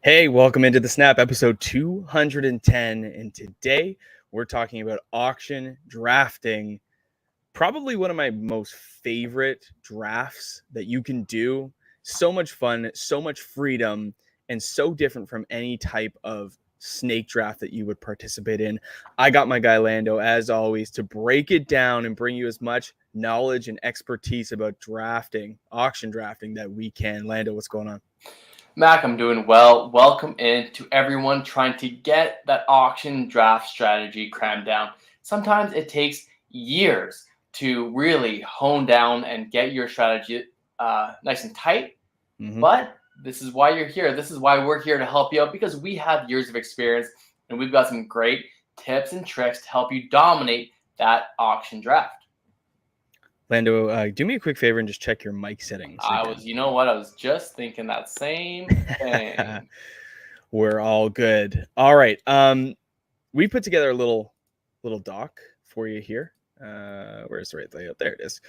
Hey, welcome into the Snap, episode 210. And today we're talking about auction drafting. Probably one of my most favorite drafts that you can do. So much fun, so much freedom, and so different from any type of snake draft that you would participate in. I got my guy Lando, as always, to break it down and bring you as much knowledge and expertise about drafting, auction drafting that we can. Lando, what's going on? Mac, I'm doing well. Welcome in to everyone trying to get that auction draft strategy crammed down. Sometimes it takes years to really hone down and get your strategy nice and tight. But this is why you're here. This is why we're here to help you out because we have years of experience and we've got some great tips and tricks to help you dominate that auction draft. Lando, do me a quick favor and just check your mic settings again. You know what? I was just thinking that same thing. We're all good. All right. We put together a little doc for you here. Where's the right layout? There it is.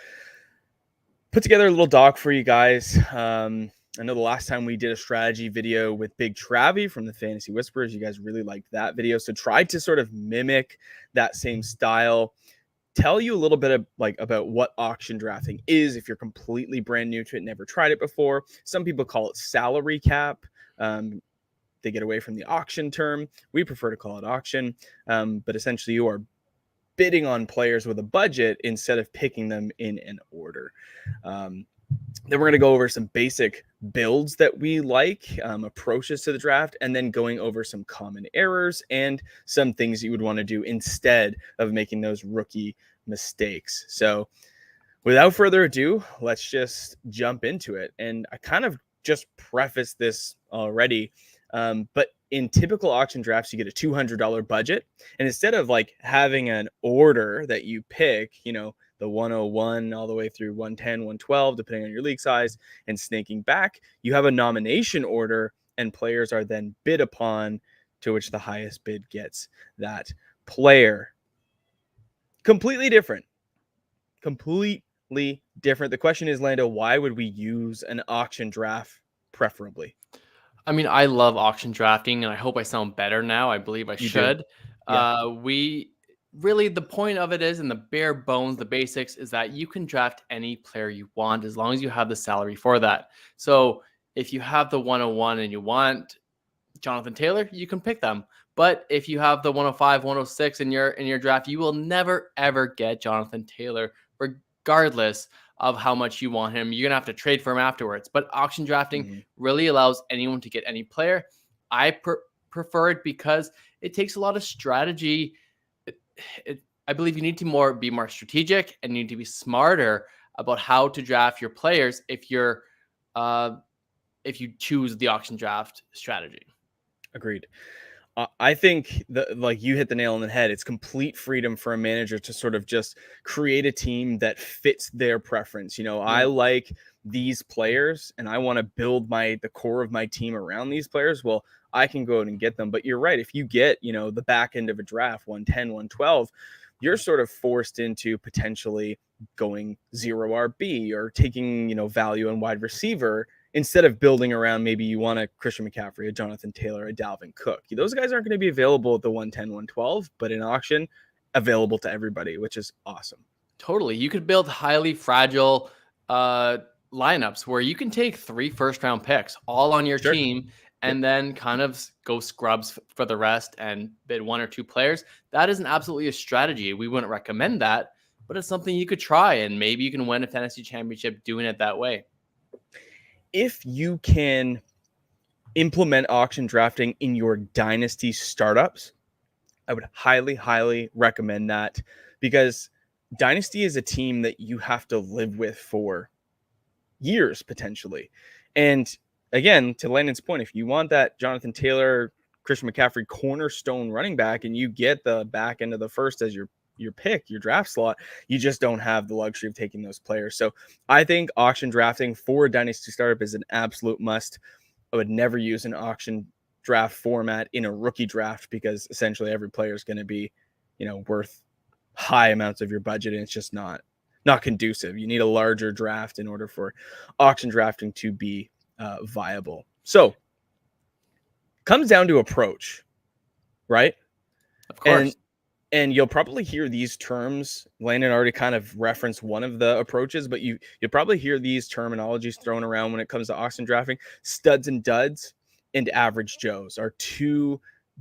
Put together a little doc for you guys. I know the last time we did a strategy video with Big Travie from the Fantasy Whisperers, you guys really liked that video. So try to sort of mimic that same style. Tell you a little bit of about what auction drafting is if you're completely brand new to it, never tried it before. Some people call it salary cap. They get away from the auction term. We prefer to call it auction, but essentially you are bidding on players with a budget instead of picking them in an order. Then we're going to go over some basic builds that we like, approaches to the draft, and then going over some common errors and some things you would want to do instead of making those rookie mistakes. So without further ado, let's just jump into it. And I kind of just prefaced this already, but in typical auction drafts, you get a $200 budget. And instead of having an order that you pick, the 101 all the way through 110, 112, depending on your league size, and snaking back, you have a nomination order, and players are then bid upon, to which the highest bid gets that player. Completely different. Completely different. The question is, Lando, why would we use an auction draft preferably? I mean, I love auction drafting, and I hope I sound better now. I believe I should. Yeah. We really, the point of it is, in the bare bones, the basics is that you can draft any player you want as long as you have the salary for that. So if you have the 101 and you want Jonathan Taylor, you can pick them. But if you have the 105, 106 in your draft, you will never ever get Jonathan Taylor, regardless of how much you want him. You're gonna have to trade for him afterwards. But auction drafting really allows anyone to get any player. I prefer it because it takes a lot of strategy. I believe you need to be more strategic and you need to be smarter about how to draft your players if you choose the auction draft strategy. Agreed. I think that you hit the nail on the head. It's complete freedom for a manager to sort of just create a team that fits their preference. I like these players and I want to build the core of my team around these players. Well, I can go out and get them. But you're right. If you get, the back end of a draft, 110, 112, you're sort of forced into potentially going 0 RB or taking, value on wide receiver instead of building around, maybe you want a Christian McCaffrey, a Jonathan Taylor, a Dalvin Cook. Those guys aren't going to be available at the 110, 112, but in auction, available to everybody, which is awesome. Totally. You could build highly fragile lineups where you can take 3 first-round picks all on your team and then kind of go scrubs for the rest and bid 1 or 2 players. That isn't absolutely a strategy. We wouldn't recommend that, but it's something you could try, and maybe you can win a fantasy championship doing it that way. If you can implement auction drafting in your dynasty startups, I would highly, highly recommend that, because dynasty is a team that you have to live with for years potentially. And again, to Landon's point, if you want that Jonathan Taylor, Christian McCaffrey cornerstone running back, and you get the back end of the first as your pick, your draft slot, you just don't have the luxury of taking those players. So I think auction drafting for a dynasty startup is an absolute must. I would never use an auction draft format in a rookie draft because essentially every player is going to be, worth high amounts of your budget, and it's just not conducive. You need a larger draft in order for auction drafting to be viable. So Comes down to approach, right? Of And course. and you'll probably hear these terms. Landon already kind of referenced one of the approaches, but you'll probably hear these terminologies thrown around when it comes to auction drafting. Studs and duds and average Joes are two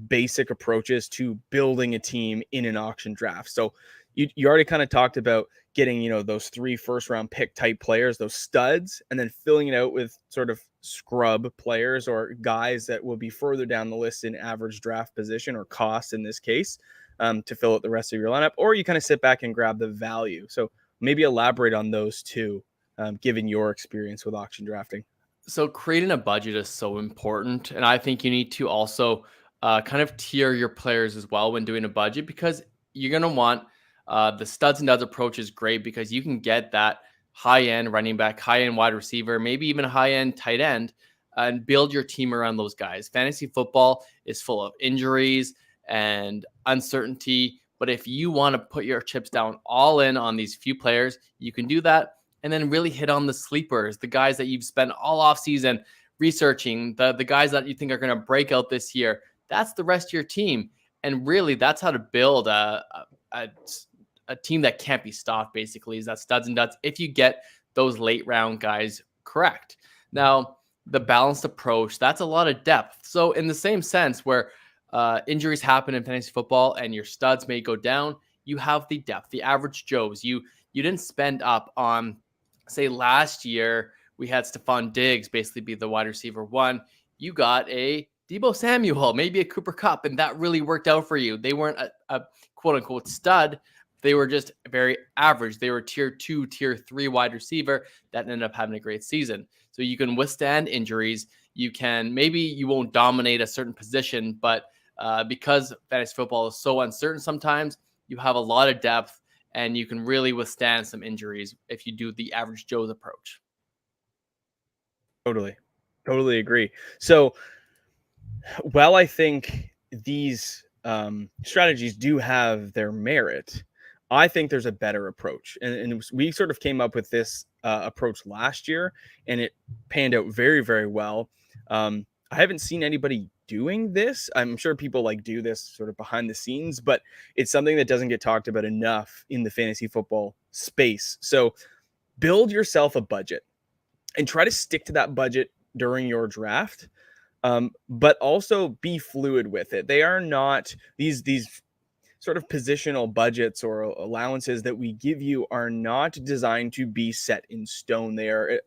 basic approaches to building a team in an auction draft. So you already kind of talked about getting, those 3 first round pick type players, those studs, and then filling it out with sort of scrub players or guys that will be further down the list in average draft position or cost in this case, to fill out the rest of your lineup, or you kind of sit back and grab the value. So maybe elaborate on those two, given your experience with auction drafting. So creating a budget is so important, and I think you need to also kind of tier your players as well when doing a budget, because you're going to want the studs and duds approach is great because you can get that high end running back, high end wide receiver, maybe even a high end tight end, and build your team around those guys. Fantasy football is full of injuries and uncertainty, but if you want to put your chips down all in on these few players, you can do that and then really hit on the sleepers, the guys that you've spent all off season researching, the guys that you think are going to break out this year. That's the rest of your team. And really, that's how to build a team that can't be stopped, basically, is that studs and duds if you get those late round guys correct. Now, the balanced approach, that's a lot of depth. So in the same sense where injuries happen in fantasy football and your studs may go down, you have the depth, the average Joes. You didn't spend up on, say, last year we had Stephon Diggs basically be the wide receiver 1. You got a Deebo Samuel, maybe a Cooper Kupp, and that really worked out for you. They weren't a quote unquote stud. They were just very average. They were tier 2, tier 3 wide receiver that ended up having a great season. So you can withstand injuries. Maybe you won't dominate a certain position, but because fantasy football is so uncertain sometimes, you have a lot of depth and you can really withstand some injuries if you do the average Joe's approach. Totally agree. So while I think these strategies do have their merit, I think there's a better approach. And we sort of came up with this approach last year, and it panned out very, very well. I haven't seen anybody doing this. I'm sure people do this sort of behind the scenes, but it's something that doesn't get talked about enough in the fantasy football space. So build yourself a budget and try to stick to that budget during your draft. But also be fluid with it. They are not these sort of positional budgets or allowances that we give you are not designed to be set in stone. They are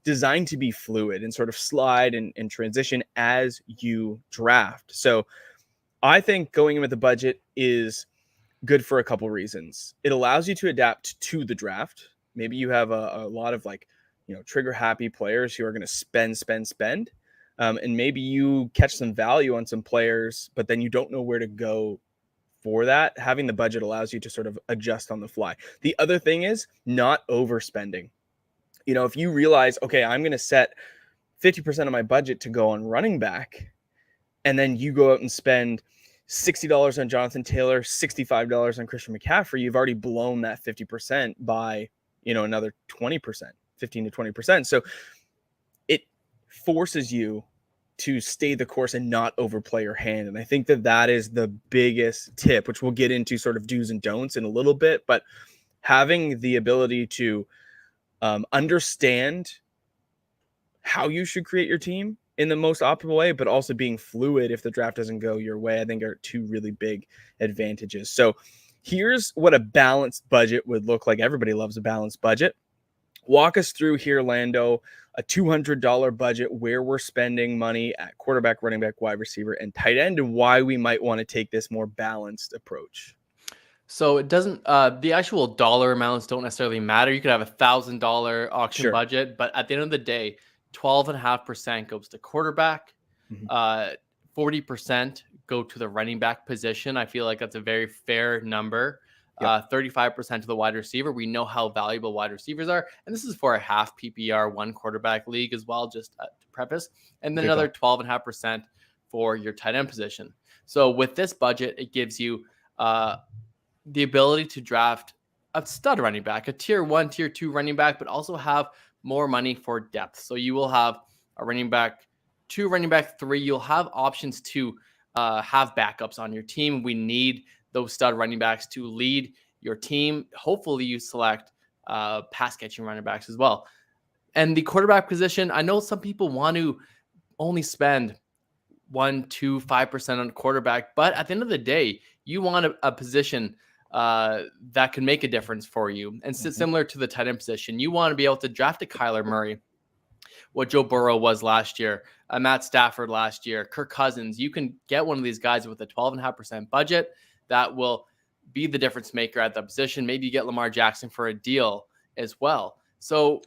designed to be fluid and sort of slide and transition as you draft. So I think going in with a budget is good for a couple reasons. It allows you to adapt to the draft. Maybe you have a lot of trigger happy players who are going to spend. And maybe you catch some value on some players, but then you don't know where to go for that. Having the budget allows you to sort of adjust on the fly. The other thing is not overspending. If you realize, okay, I'm going to set 50% of my budget to go on running back, and then you go out and spend $60 on Jonathan Taylor, $65 on Christian McCaffrey, you've already blown that 50% by, another 20%, 15 to 20%. So it forces you to stay the course and not overplay your hand. And I think that is the biggest tip, which we'll get into sort of do's and don'ts in a little bit, but having the ability to understand how you should create your team in the most optimal way, but also being fluid if the draft doesn't go your way, I think are two really big advantages. So here's what a balanced budget would look like. Everybody loves a balanced budget. Walk us through here, Lando, a $200 budget where we're spending money at quarterback, running back, wide receiver, and tight end, and why we might want to take this more balanced approach. So it doesn't, the actual dollar amounts don't necessarily matter. You could have $1,000 auction budget, but at the end of the day, 12.5% goes to quarterback. 40% go to the running back position. I feel like that's a very fair number. 35% to the wide receiver. We know how valuable wide receivers are. And this is for a half PPR, 1 quarterback league as well, just to preface. And then another 12.5% for your tight end position. So with this budget, it gives you the ability to draft a stud running back, a tier 1, tier 2 running back, but also have more money for depth. So you will have a running back 2 running back 3, you'll have options to have backups on your team. We need those stud running backs to lead your team. Hopefully you select pass catching running backs as well. And the quarterback position, I know some people want to only spend 1, 2, 5% on quarterback, but at the end of the day, you want a position that can make a difference for you. And similar to the tight end position, you want to be able to draft a Kyler Murray, what Joe Burrow was last year, Matt Stafford last year, Kirk Cousins. You can get one of these guys with a 12.5% budget that will be the difference maker at that position. Maybe you get Lamar Jackson for a deal as well. So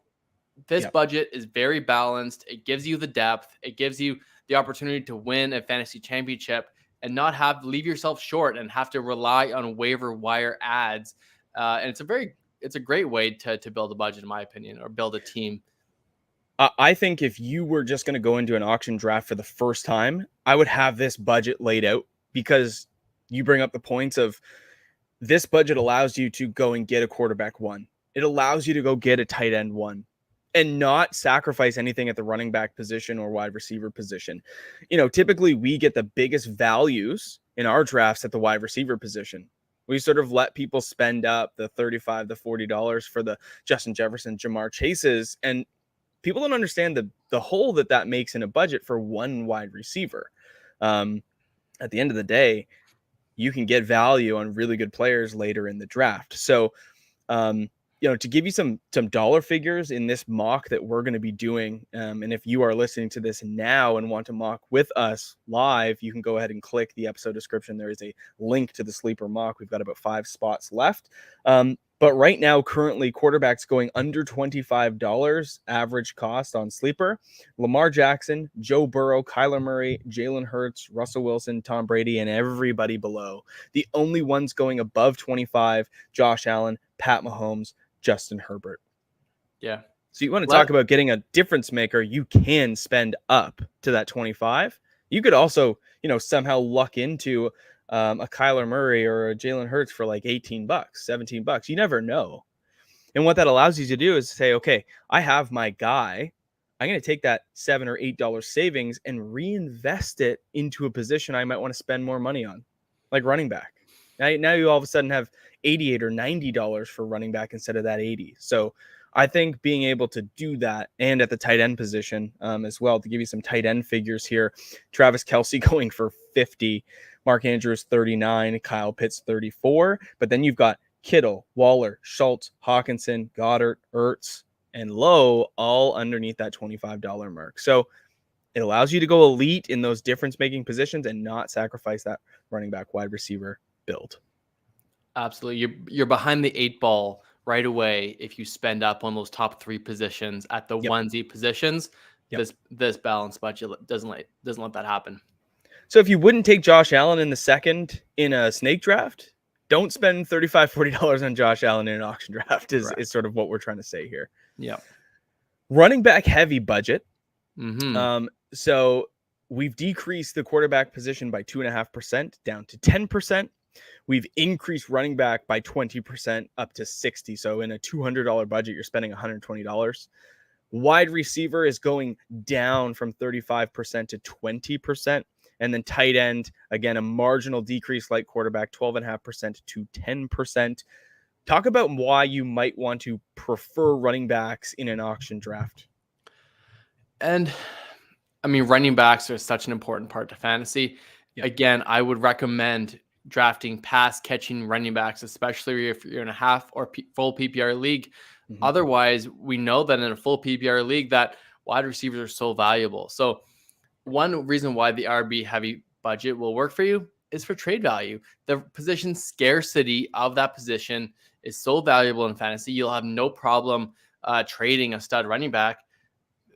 this budget is very balanced. It gives you the depth. It gives you the opportunity to win a fantasy championship and not have leave yourself short and have to rely on waiver wire ads. And it's a great way to build a budget, in my opinion, or build a team. I think if you were just going to go into an auction draft for the first time, I would have this budget laid out, because you bring up the points of this budget allows you to go and get a quarterback 1. It allows you to go get a tight end 1 and not sacrifice anything at the running back position or wide receiver position. Typically we get the biggest values in our drafts at the wide receiver position. We sort of let people spend up the $35 to $40 for the Justin Jefferson, Jamar Chases, and people don't understand the hole that makes in a budget for one wide receiver. At the end of the day, you can get value on really good players later in the draft. So, to give you some dollar figures in this mock that we're going to be doing, and if you are listening to this now and want to mock with us live, you can go ahead and click the episode description. There is a link to the sleeper mock. We've got about 5 spots left. But right now, currently, quarterbacks going under $25 average cost on Sleeper. Lamar Jackson, Joe Burrow, Kyler Murray, Jalen Hurts, Russell Wilson, Tom Brady, and everybody below. The only ones going above 25, Josh Allen, Pat Mahomes, Justin Herbert. Yeah. So you want to talk about getting a difference maker, you can spend up to that 25. You could also, somehow luck into a Kyler Murray or a Jalen Hurts for like $18, $17. You never know. And what that allows you to do is say, okay, I have my guy. I'm going to take that $7 or $8 savings and reinvest it into a position I might want to spend more money on, like running back. Now you all of a sudden have $88 or $90 for running back instead of that 80. So I think being able to do that, and at the tight end position as well, to give you some tight end figures here, Travis Kelce going for 50, Mark Andrews 39, Kyle Pitts 34, but then you've got Kittle, Waller, Schultz, Hawkinson, Goddard, Ertz, and Lowe all underneath that $25 mark. So it allows you to go elite in those difference-making positions and not sacrifice that running back wide receiver build. Absolutely. You're behind the 8 ball right away if you spend up on those top 3 positions at the onesie positions. This balanced budget doesn't let that happen. So if you wouldn't take Josh Allen in the second in a snake draft, don't spend $35, $40 on Josh Allen in an auction draft is sort of what we're trying to say here. Yeah. Running back heavy budget. Mm-hmm. So we've decreased the quarterback position by 2.5% down to 10%. We've increased running back by 20% up to 60. So in a $200 budget, you're spending $120. Wide receiver is going down from 35% to 20%. And then tight end, again, a marginal decrease like quarterback, 12.5% to 10%. Talk about why you might want to prefer running backs in an auction draft. And I mean, running backs are such an important part to fantasy. Yeah. Again, I would recommend drafting pass catching running backs, especially if you're in a half or full PPR league. Mm-hmm. Otherwise, we know that in a full PPR league that wide receivers are so valuable. So one reason why the RB heavy budget will work for you is for trade value. The position scarcity of that position is so valuable in fantasy. You'll have no problem trading a stud running back.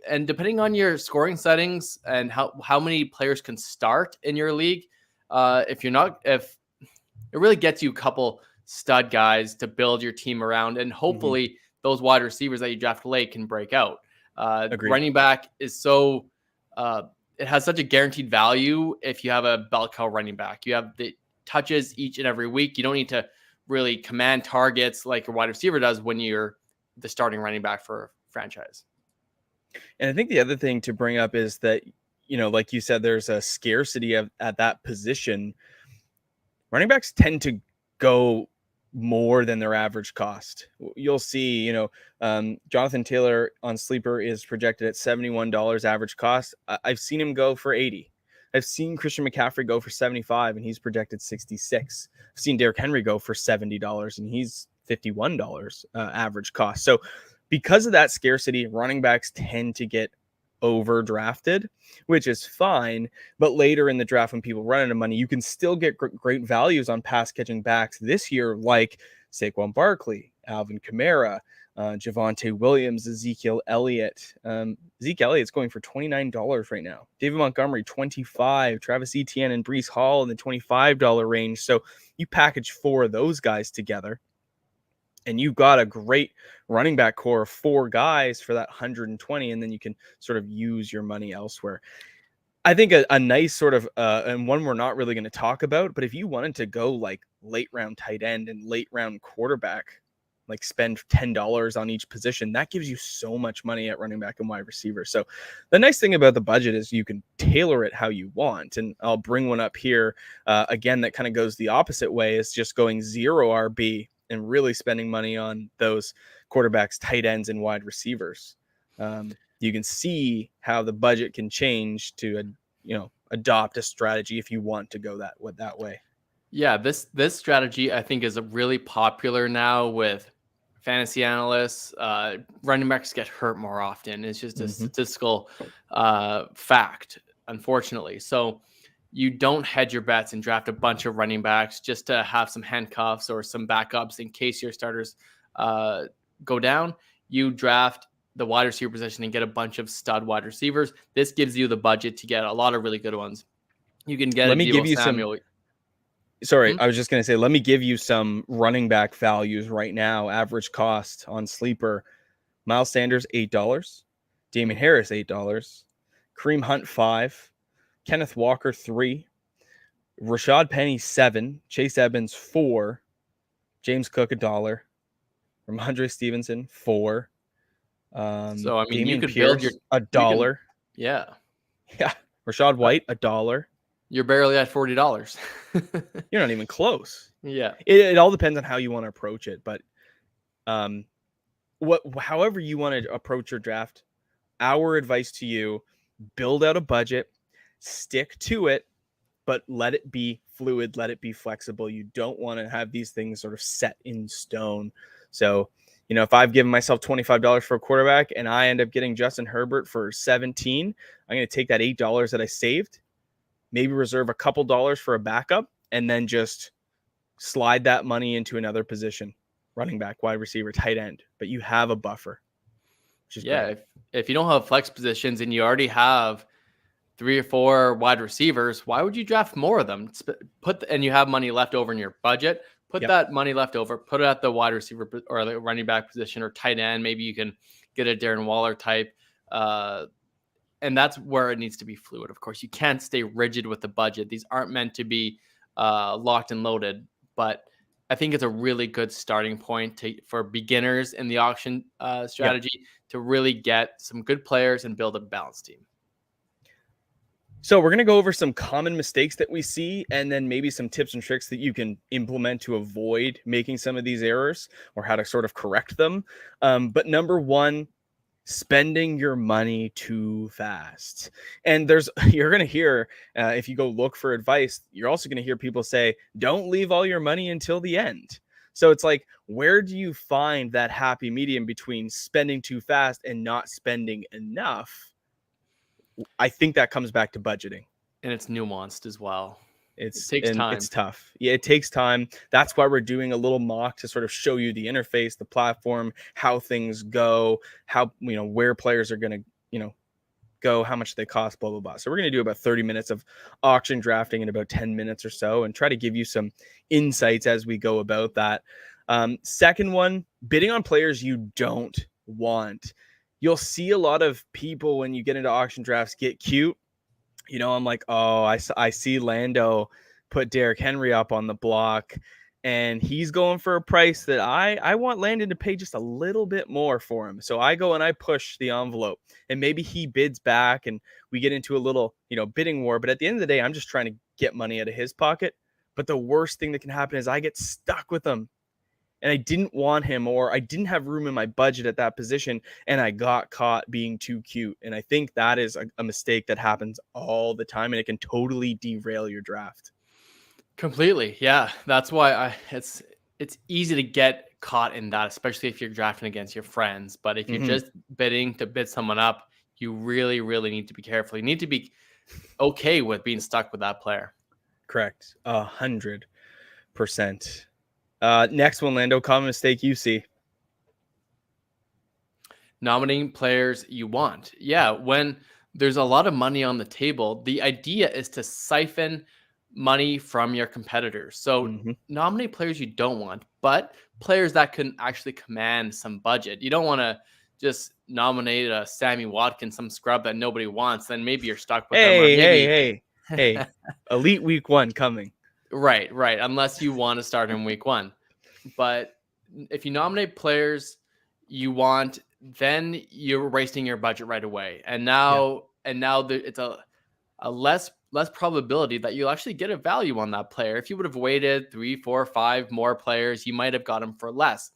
And depending on your scoring settings and how many players can start in your league, if it really gets you a couple stud guys to build your team around, and hopefully those wide receivers that you draft late can break out. Running back is so it has such a guaranteed value. If you have a bell cow running back, you have the touches each and every week. You don't need to really command targets like a wide receiver does when you're the starting running back for a franchise. And I think the other thing to bring up is that like you said, there's a scarcity at that position. Running backs tend to go more than their average cost. You'll see, Jonathan Taylor on Sleeper is projected at $71 average cost. I've seen him go for 80. I've seen Christian McCaffrey go for 75 and he's projected 66. I've seen Derrick Henry go for $70 and he's $51 average cost. So because of that scarcity, running backs tend to get overdrafted, which is fine. But later in the draft, when people run out of money, you can still get great values on pass catching backs this year, like Saquon Barkley, Alvin Kamara, Javonte Williams, Ezekiel Elliott. Zeke Elliott's going for $29 right now. David Montgomery, $25. Travis Etienne and Breece Hall in the $25 range. So you package 4 of those guys together, and you've got a great running back core of 4 guys for that 120, and then you can sort of use your money elsewhere. I think a nice sort of, and one we're not really going to talk about, but if you wanted to go like late round tight end and late round quarterback, like spend $10 on each position, that gives you so much money at running back and wide receiver. So the nice thing about the budget is you can tailor it how you want. And I'll bring one up here again that kind of goes the opposite way, is just going 0 RB and really spending money on those quarterbacks, tight ends, and wide receivers. You can see how the budget can change to, adopt a strategy if you want to go that way. Yeah, this strategy I think is really popular now with fantasy analysts. Running backs get hurt more often. It's just a statistical fact, unfortunately. So you don't hedge your bets and draft a bunch of running backs just to have some handcuffs or some backups in case your starters go down. You draft the wide receiver position and get a bunch of stud wide receivers. This gives you the budget to get a lot of really good ones. You can get Let me give you Samuel. Sorry, I was just going to say, let me give you some running back values right now. Average cost on Sleeper: Miles Sanders, $8. Damian Harris, $8. Kareem Hunt, $5. Kenneth Walker, $3. Rashad Penny, $7. Chase Edmonds, $4. James Cook, $1. Ramondre Stevenson, $4. So I mean, Damian you could Pierce, build $1. Yeah. Rashad White, $1. You're barely at $40. You're not even close. Yeah. It all depends on how you want to approach it, but however you want to approach your draft, our advice to you: build out a budget, stick to it, but let it be fluid, let it be flexible. You don't want to have these things sort of set in stone. So, if I've given myself $25 for a quarterback and I end up getting Justin Herbert for 17, I'm going to take that $8 that I saved, maybe reserve a couple dollars for a backup, and then just slide that money into another position: running back, wide receiver, tight end. But you have a buffer, which is great. If you don't have flex positions and you already have 3 or 4 wide receivers, why would you draft more of them? And you have money left over in your budget. Put that money left over, put it at the wide receiver or the running back position or tight end. Maybe you can get a Darren Waller type. And that's where it needs to be fluid. Of course, you can't stay rigid with the budget. These aren't meant to be locked and loaded, but I think it's a really good starting point for beginners in the auction strategy to really get some good players and build a balanced team. So we're going to go over some common mistakes that we see, and then maybe some tips and tricks that you can implement to avoid making some of these errors, or how to sort of correct them. But number one, spending your money too fast. And you're going to hear, if you go look for advice, you're also going to hear people say, don't leave all your money until the end. So it's like, where do you find that happy medium between spending too fast and not spending enough? I think that comes back to budgeting. And it's nuanced as well. It takes time. It's tough. Yeah, it takes time. That's why we're doing a little mock to sort of show you the interface, the platform, how things go, how, where players are going to, go, how much they cost, blah, blah, blah. So we're going to do about 30 minutes of auction drafting in about 10 minutes or so, and try to give you some insights as we go about that. Second one, bidding on players you don't want. You'll see a lot of people when you get into auction drafts get cute. I'm like, oh, I see Lando put Derrick Henry up on the block. and he's going for a price that I want Landon to pay just a little bit more for him. So I go and I push the envelope, and maybe he bids back and we get into a little, bidding war. But at the end of the day, I'm just trying to get money out of his pocket. But the worst thing that can happen is I get stuck with him, and I didn't want him, or I didn't have room in my budget at that position, and I got caught being too cute. And I think that is a mistake that happens all the time, and it can totally derail your draft. Completely. Yeah. That's why it's easy to get caught in that, especially if you're drafting against your friends. But if you're just bidding to bid someone up, you really, really need to be careful. You need to be okay with being stuck with that player. Correct. 100%. Next one, Lando, common mistake you see. Nominating players you want. Yeah. When there's a lot of money on the table, the idea is to siphon money from your competitors. So nominate players you don't want, but players that can actually command some budget. You don't want to just nominate a Sammy Watkins, some scrub that nobody wants. Then maybe you're stuck with them. Or maybe, hey, elite week 1 coming. Right. Unless you want to start in week 1. But if you nominate players you want, then you're wasting your budget right away. And now it's a less probability that you'll actually get a value on that player. If you would have waited 3, 4, 5 more players, you might have got them for less.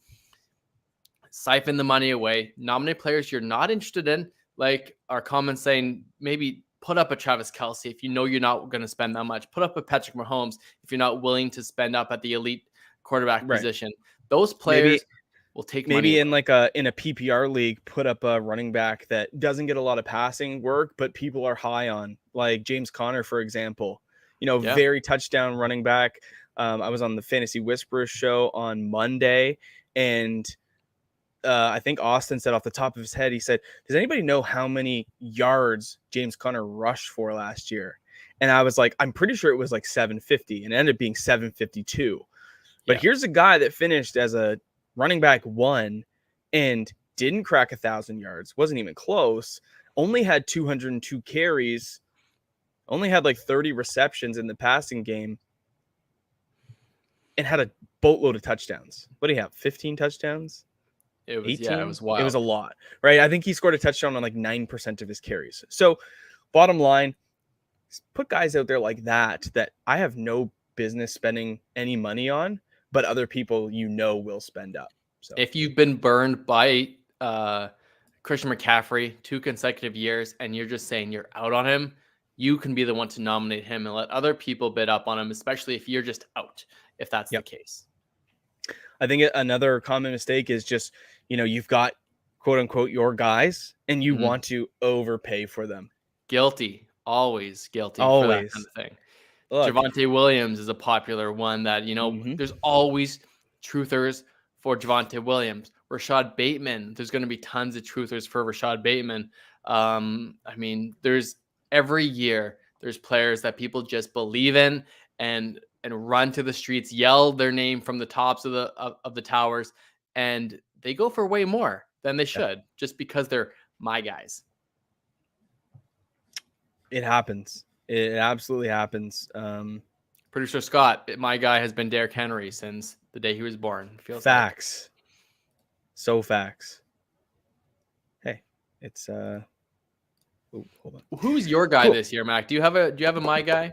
Siphon the money away. Nominate players you're not interested in, like our comments saying maybe put up a Travis Kelce if you know you're not going to spend that much. Put up a Patrick Mahomes if you're not willing to spend up at the elite quarterback position. Those players will take money in like in a PPR league, put up a running back that doesn't get a lot of passing work, but people are high on, like James Conner, for example. Very touchdown running back. I was on the Fantasy Whisperers show on Monday, and I think Austin said off the top of his head, he said, does anybody know how many yards James Conner rushed for last year? And I was like, I'm pretty sure it was like 750, and it ended up being 752. But here's a guy that finished as a running back 1 and didn't crack 1,000 yards, wasn't even close, only had 202 carries, only had like 30 receptions in the passing game, and had a boatload of touchdowns. What do you have? 15 touchdowns? It was 18? It was wild. It was a lot, right? I think he scored a touchdown on like 9% of his carries. So bottom line, put guys out there like that I have no business spending any money on, but other people will spend up. So if you've been burned by Christian McCaffrey 2 consecutive years and you're just saying you're out on him, you can be the one to nominate him and let other people bid up on him, especially if you're just out, if that's the case. I think another common mistake is just, you've got quote unquote your guys and you want to overpay for them. Guilty. Always guilty for that kind of thing. Look, Javonte Williams is a popular one that, there's always truthers for Javonte Williams. Rashad Bateman, there's going to be tons of truthers for Rashad Bateman. There's every year there's players that people just believe in and run to the streets, yell their name from the tops of the towers, and they go for way more than they should just because they're my guys. It happens. It absolutely happens. Producer Scott, my guy has been Derrick Henry since the day he was born. Feels facts. So facts. Hey, it's hold on. Who's your guy this year, Mac? Do you have a my guy?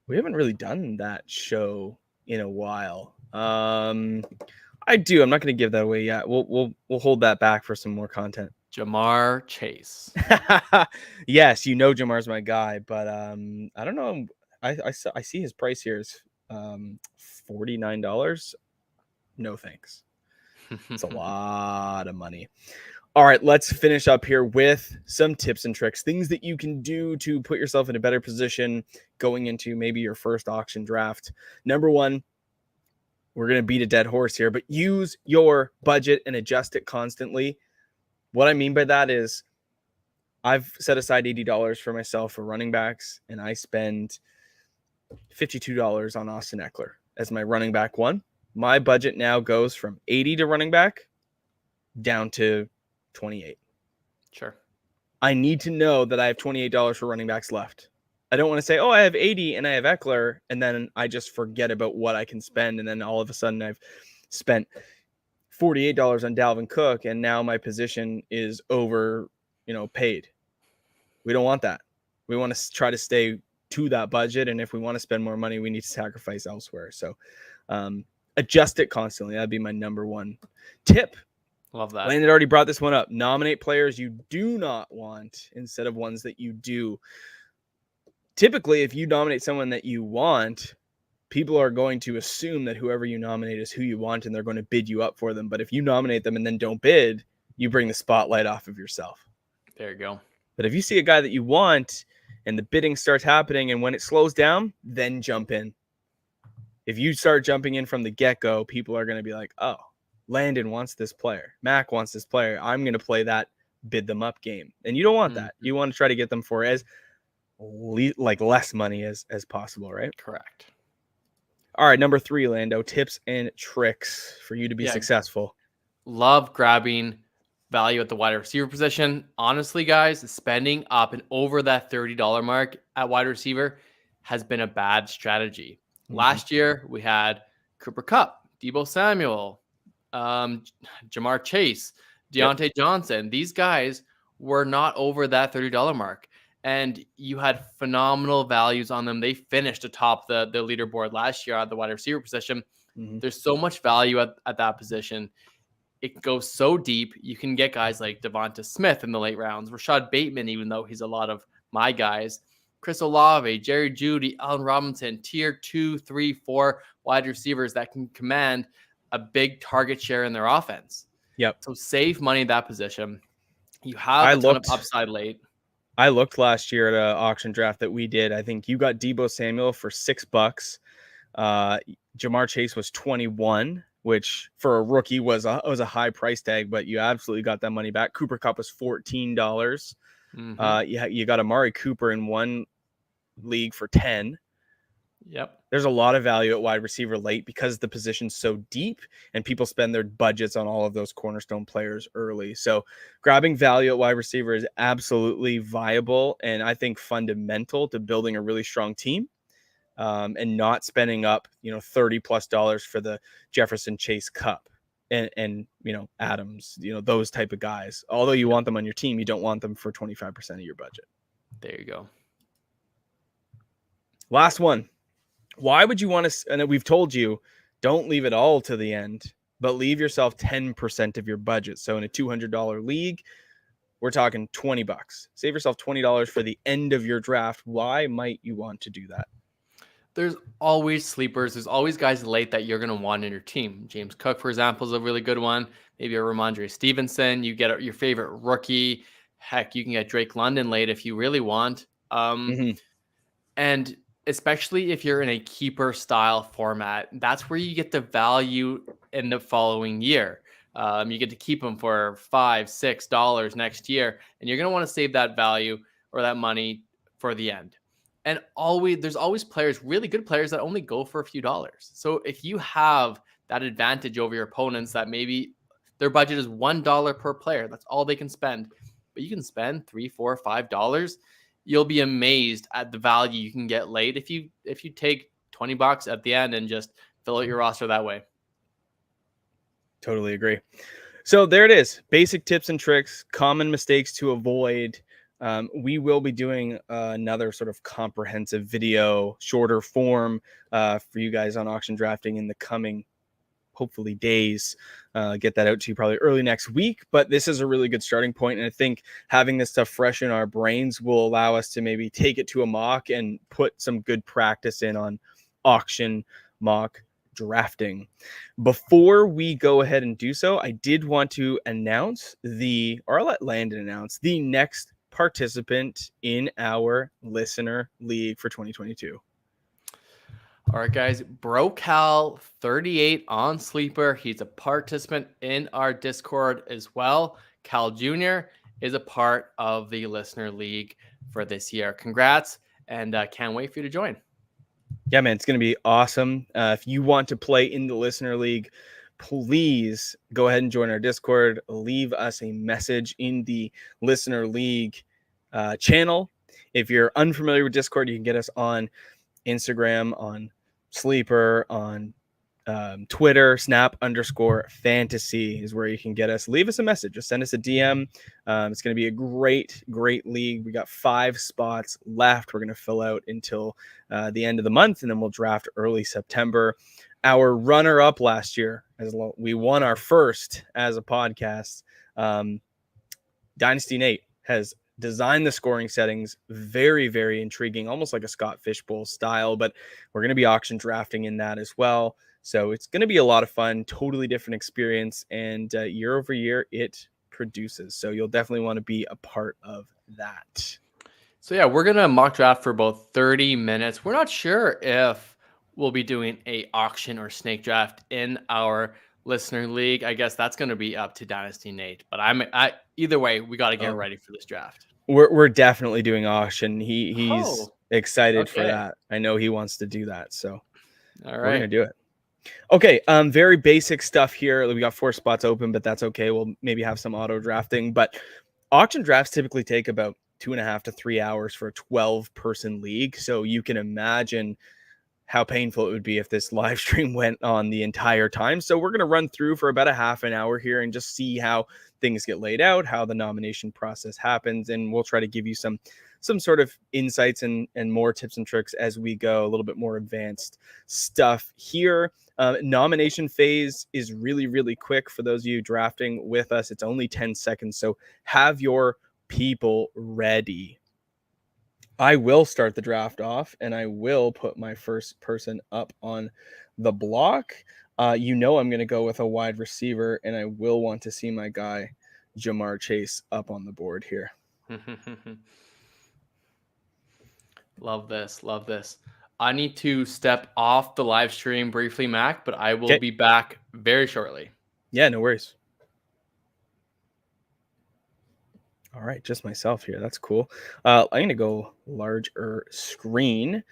We haven't really done that show in a while. I do. I'm not going to give that away yet. We'll hold that back for some more content. Jamar Chase. Yes, Jamar's my guy, but I don't know. I see his price here is $49. No thanks. It's a lot of money. All right, let's finish up here with some tips and tricks, things that you can do to put yourself in a better position going into maybe your first auction draft. Number 1, we're going to beat a dead horse here, but use your budget and adjust it constantly. What I mean by that is I've set aside $80 for myself for running backs, and I spend $52 on Austin Eckler as my running back 1. My budget now goes from 80 to running back down to 28. Sure. I need to know that I have $28 for running backs left. I don't want to say, oh, I have 80 and I have Eckler, and then I just forget about what I can spend, and then all of a sudden I've spent $48 on Dalvin Cook, and now my position is over, paid. We don't want that. We want to try to stay to that budget, and if we want to spend more money, we need to sacrifice elsewhere. So adjust it constantly. That'd be my number one tip. Love that. Landon already brought this one up. Nominate players you do not want instead of ones that you do. Typically, if you nominate someone that you want, people are going to assume that whoever you nominate is who you want, and they're going to bid you up for them. But if you nominate them and then don't bid, you bring the spotlight off of yourself. There you go. But if you see a guy that you want and the bidding starts happening, and when it slows down, then jump in. If you start jumping in from the get-go, people are going to be like, oh, Landon wants this player. Mac wants this player. I'm going to play that bid them up game. And you don't want that. You want to try to get them for as less money as possible, right? Correct. All right, number 3, Lando, tips and tricks for you to be successful. Love grabbing value at the wide receiver position. Honestly, guys, spending up and over that $30 mark at wide receiver has been a bad strategy. Last year, we had Cooper Kupp, Deebo Samuel, Jamar Chase, Deontay Johnson. These guys were not over that $30 mark. And you had phenomenal values on them. They finished atop the leaderboard last year at the wide receiver position. There's so much value at that position. It goes so deep. You can get guys like Devonta Smith in the late rounds, Rashad Bateman, even though he's a lot of my guys, Chris Olave, Jerry Jeudy, Allen Robinson, tier 2, 3, 4 wide receivers that can command a big target share in their offense. Yep. So save money at that position. You have a ton of upside late. I looked last year at an auction draft that we did. I think you got Deebo Samuel for $6. Jamar Chase was 21, which for a rookie was a high price tag, but you absolutely got that money back. Cooper Kupp was $14. You got Amari Cooper in one league for 10. Yep. There's a lot of value at wide receiver late because the position's so deep and people spend their budgets on all of those cornerstone players early. So grabbing value at wide receiver is absolutely viable and I think fundamental to building a really strong team, and not spending up, $30+ for the Jefferson Chase Cup and Adams, those type of guys. Although you want them on your team, you don't want them for 25% of your budget. There you go. Last one. Why would you want to, and we've told you, don't leave it all to the end, but leave yourself 10% of your budget. So in a $200 league, we're talking $20. Save yourself $20 for the end of your draft. Why might you want to do that? There's always sleepers. There's always guys late that you're going to want in your team. James Cook, for example, is a really good one. Maybe a Ramondre Stevenson. You get your favorite rookie. Heck, you can get Drake London late if you really want. And especially if you're in a keeper style format, that's where you get the value in the following year. You get to keep them for $5, $6 next year, and you're going to want to save that value or that money for the end. And there's always players, really good players, that only go for a few dollars. So if you have that advantage over your opponents that maybe their budget is $1 per player, that's all they can spend, but you can spend $3, $4, $5. You'll be amazed at the value you can get late if you take $20 at the end and just fill out your roster that way. Totally agree. So there it is. Basic tips and tricks, common mistakes to avoid. We will be doing another sort of comprehensive video, shorter form for you guys on auction drafting in the coming, hopefully, days. Get that out to you probably early next week. But this is a really good starting point. And I think having this stuff fresh in our brains will allow us to maybe take it to a mock and put some good practice in on auction mock drafting. Before we go ahead and do so, I did want to announce I'll let Landon announce the next participant in our listener league for 2022. All right, guys. BroCal38 on Sleeper. He's a participant in our Discord as well. Cal Jr. is a part of the listener league for this year. Congrats, and can't wait for you to join. Yeah, man, it's going to be awesome. If you want to play in the listener league, please go ahead and join our Discord. Leave us a message in the listener league channel. If you're unfamiliar with Discord, you can get us on Instagram, on Sleeper, on Twitter. Snap_fantasy is where you can get us. Leave us a message. Just send us a DM. It's going to be a great league. We got 5 spots left. We're going to fill out until the end of the month, and then we'll draft early September. Our runner-up last year, we won our first as a podcast. Dynasty Nate has designed the scoring settings, very intriguing, almost like a Scott Fishbowl style, but we're going to be auction drafting in that as well. So it's going to be a lot of fun, totally different experience, and year over year it produces. So you'll definitely want to be a part of that. So yeah, we're gonna mock draft for about 30 minutes. We're not sure if we'll be doing a auction or snake draft in our listener league. I guess that's gonna be up to Dynasty Nate. But either way, we got to get ready for this draft. We're definitely doing auction. He's excited for okay. that. I know he wants to do that. So All right, we're gonna do it. Okay, very basic stuff here. We got 4 spots open, but that's okay. We'll maybe have some auto drafting, but auction drafts typically take about 2.5 to 3 hours for a 12-person league. So you can imagine how painful it would be if this live stream went on the entire time. So we're going to run through for about a half an hour here and just see how things get laid out, how the nomination process happens, and we'll try to give you some sort of insights and more tips and tricks as we go, a little bit more advanced stuff here. Nomination phase is really quick for those of you drafting with us. It's only 10 seconds, so have your people ready. I will start the draft off, and I will put my first person up on the block. I'm going to go with a wide receiver, and I will want to see my guy, Jamar Chase, up on the board here. Love this. I need to step off the live stream briefly, Mac, but I will be back very shortly. Yeah, no worries. All right, just myself here. That's cool. I'm going to go larger screen.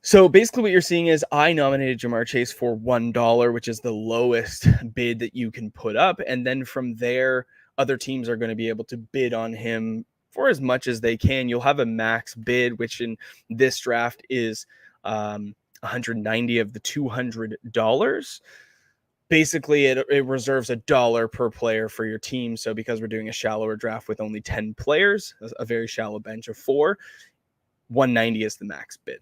So basically what you're seeing is I nominated Jamar Chase for $1, which is the lowest bid that you can put up. And then from there, other teams are going to be able to bid on him for as much as they can. You'll have a max bid, which in this draft is 190 of the $200. Basically, it reserves $1 per player for your team. So because we're doing a shallower draft with only 10 players, a very shallow bench of 4, 190 is the max bid.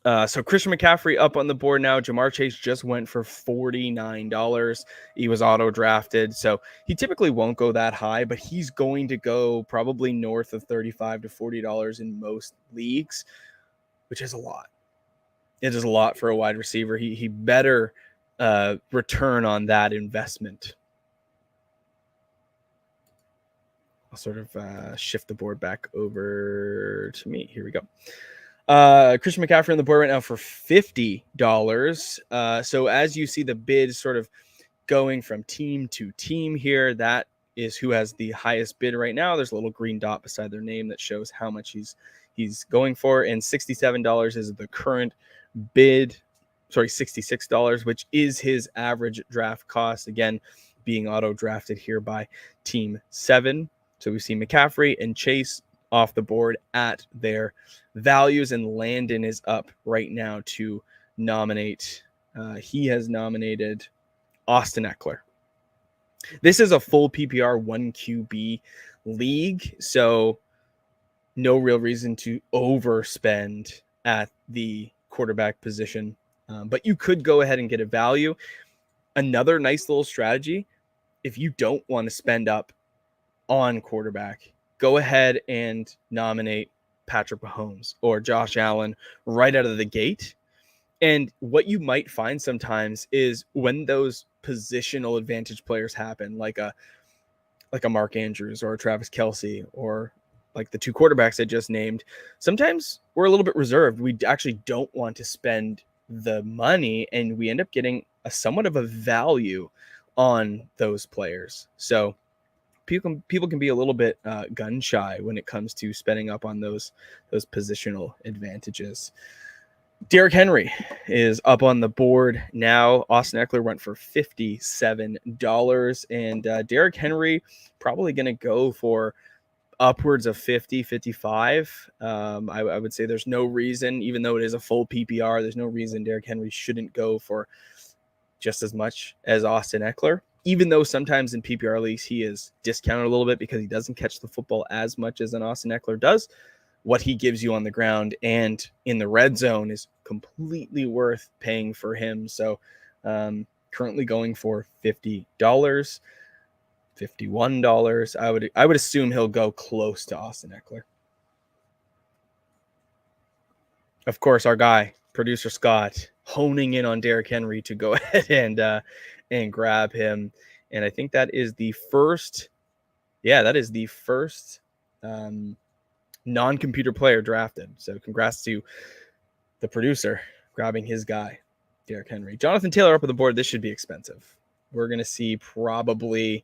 So Christian McCaffrey up on the board now. Jamar Chase just went for $49. He was auto drafted, so he typically won't go that high, but he's going to go probably north of $35 to $40 in most leagues, which is a lot. It is a lot for a wide receiver. He better return on that investment. I'll sort of shift the board back over to me. Here we go. Christian McCaffrey on the board right now for $50. So as you see the bid sort of going from team to team here, that is who has the highest bid right now. There's a little green dot beside their name that shows how much he's going for, and $67 is the current bid. Sorry, $66, which is his average draft cost. Again, being auto drafted here by Team 7. So we see McCaffrey and Chase off the board at their values, and Landon is up right now to nominate. He has nominated Austin Eckler. This is a full PPR 1 QB league, so no real reason to overspend at the quarterback position. But you could go ahead and get a value. Another nice little strategy, if you don't want to spend up on quarterback, go ahead and nominate Patrick Mahomes or Josh Allen right out of the gate. And what you might find sometimes is when those positional advantage players happen, like a Mark Andrews or a Travis Kelce or like the 2 quarterbacks I just named, sometimes we're a little bit reserved. We actually don't want to spend the money, and we end up getting a somewhat of a value on those players. So people can be a little bit gun shy when it comes to spending up on those positional advantages. Derrick Henry is up on the board now. Austin Eckler went for $57, and Derrick Henry probably going to go for upwards of 50, 55. I would say there's no reason, even though it is a full PPR, there's no reason Derrick Henry shouldn't go for just as much as Austin Eckler, even though sometimes in PPR leagues he is discounted a little bit because he doesn't catch the football as much as an Austin Eckler does. What he gives you on the ground and in the red zone is completely worth paying for him. So currently going for $50, $51. I would assume he'll go close to Austin Eckler. Of course, our guy, producer Scott, honing in on Derrick Henry to go ahead and grab him. And I think that is the first, non-computer player drafted. So congrats to the producer grabbing his guy, Derrick Henry. Jonathan Taylor up on the board. This should be expensive. We're going to see probably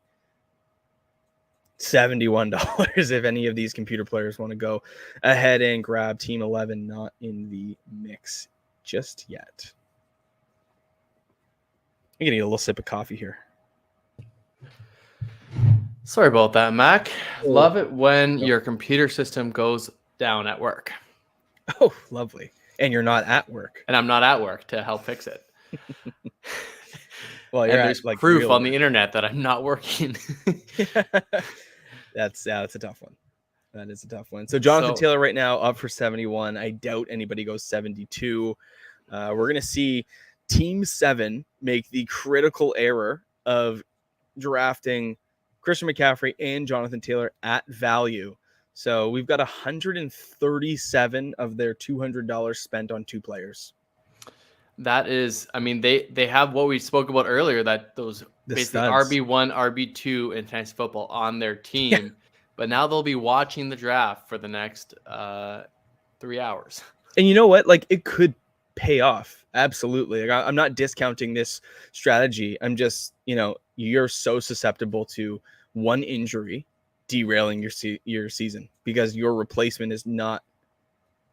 $71 if any of these computer players want to go ahead and grab Team 11, not in the mix just yet. I'm going to need a little sip of coffee here. Sorry about that, Mac. Love it when your computer system goes down at work. Oh, lovely. And you're not at work. And I'm not at work to help fix it. Well, there's proof on the internet that I'm not working. That's a tough one. That is a tough one. So Jonathan Taylor right now up for 71. I doubt anybody goes 72. We're going to see Team 7 make the critical error of drafting Christian McCaffrey and Jonathan Taylor at value. So we've got 137 of their $200 spent on two players. That is, I mean, they have what we spoke about earlier, that those basically studs. RB1, RB2 in fantasy football on their team. Yeah. But now they'll be watching the draft for the next 3 hours. And you know what? Like, it could pay off. Absolutely. Like, I'm not discounting this strategy. I'm just, you're so susceptible to one injury derailing your season because your replacement is not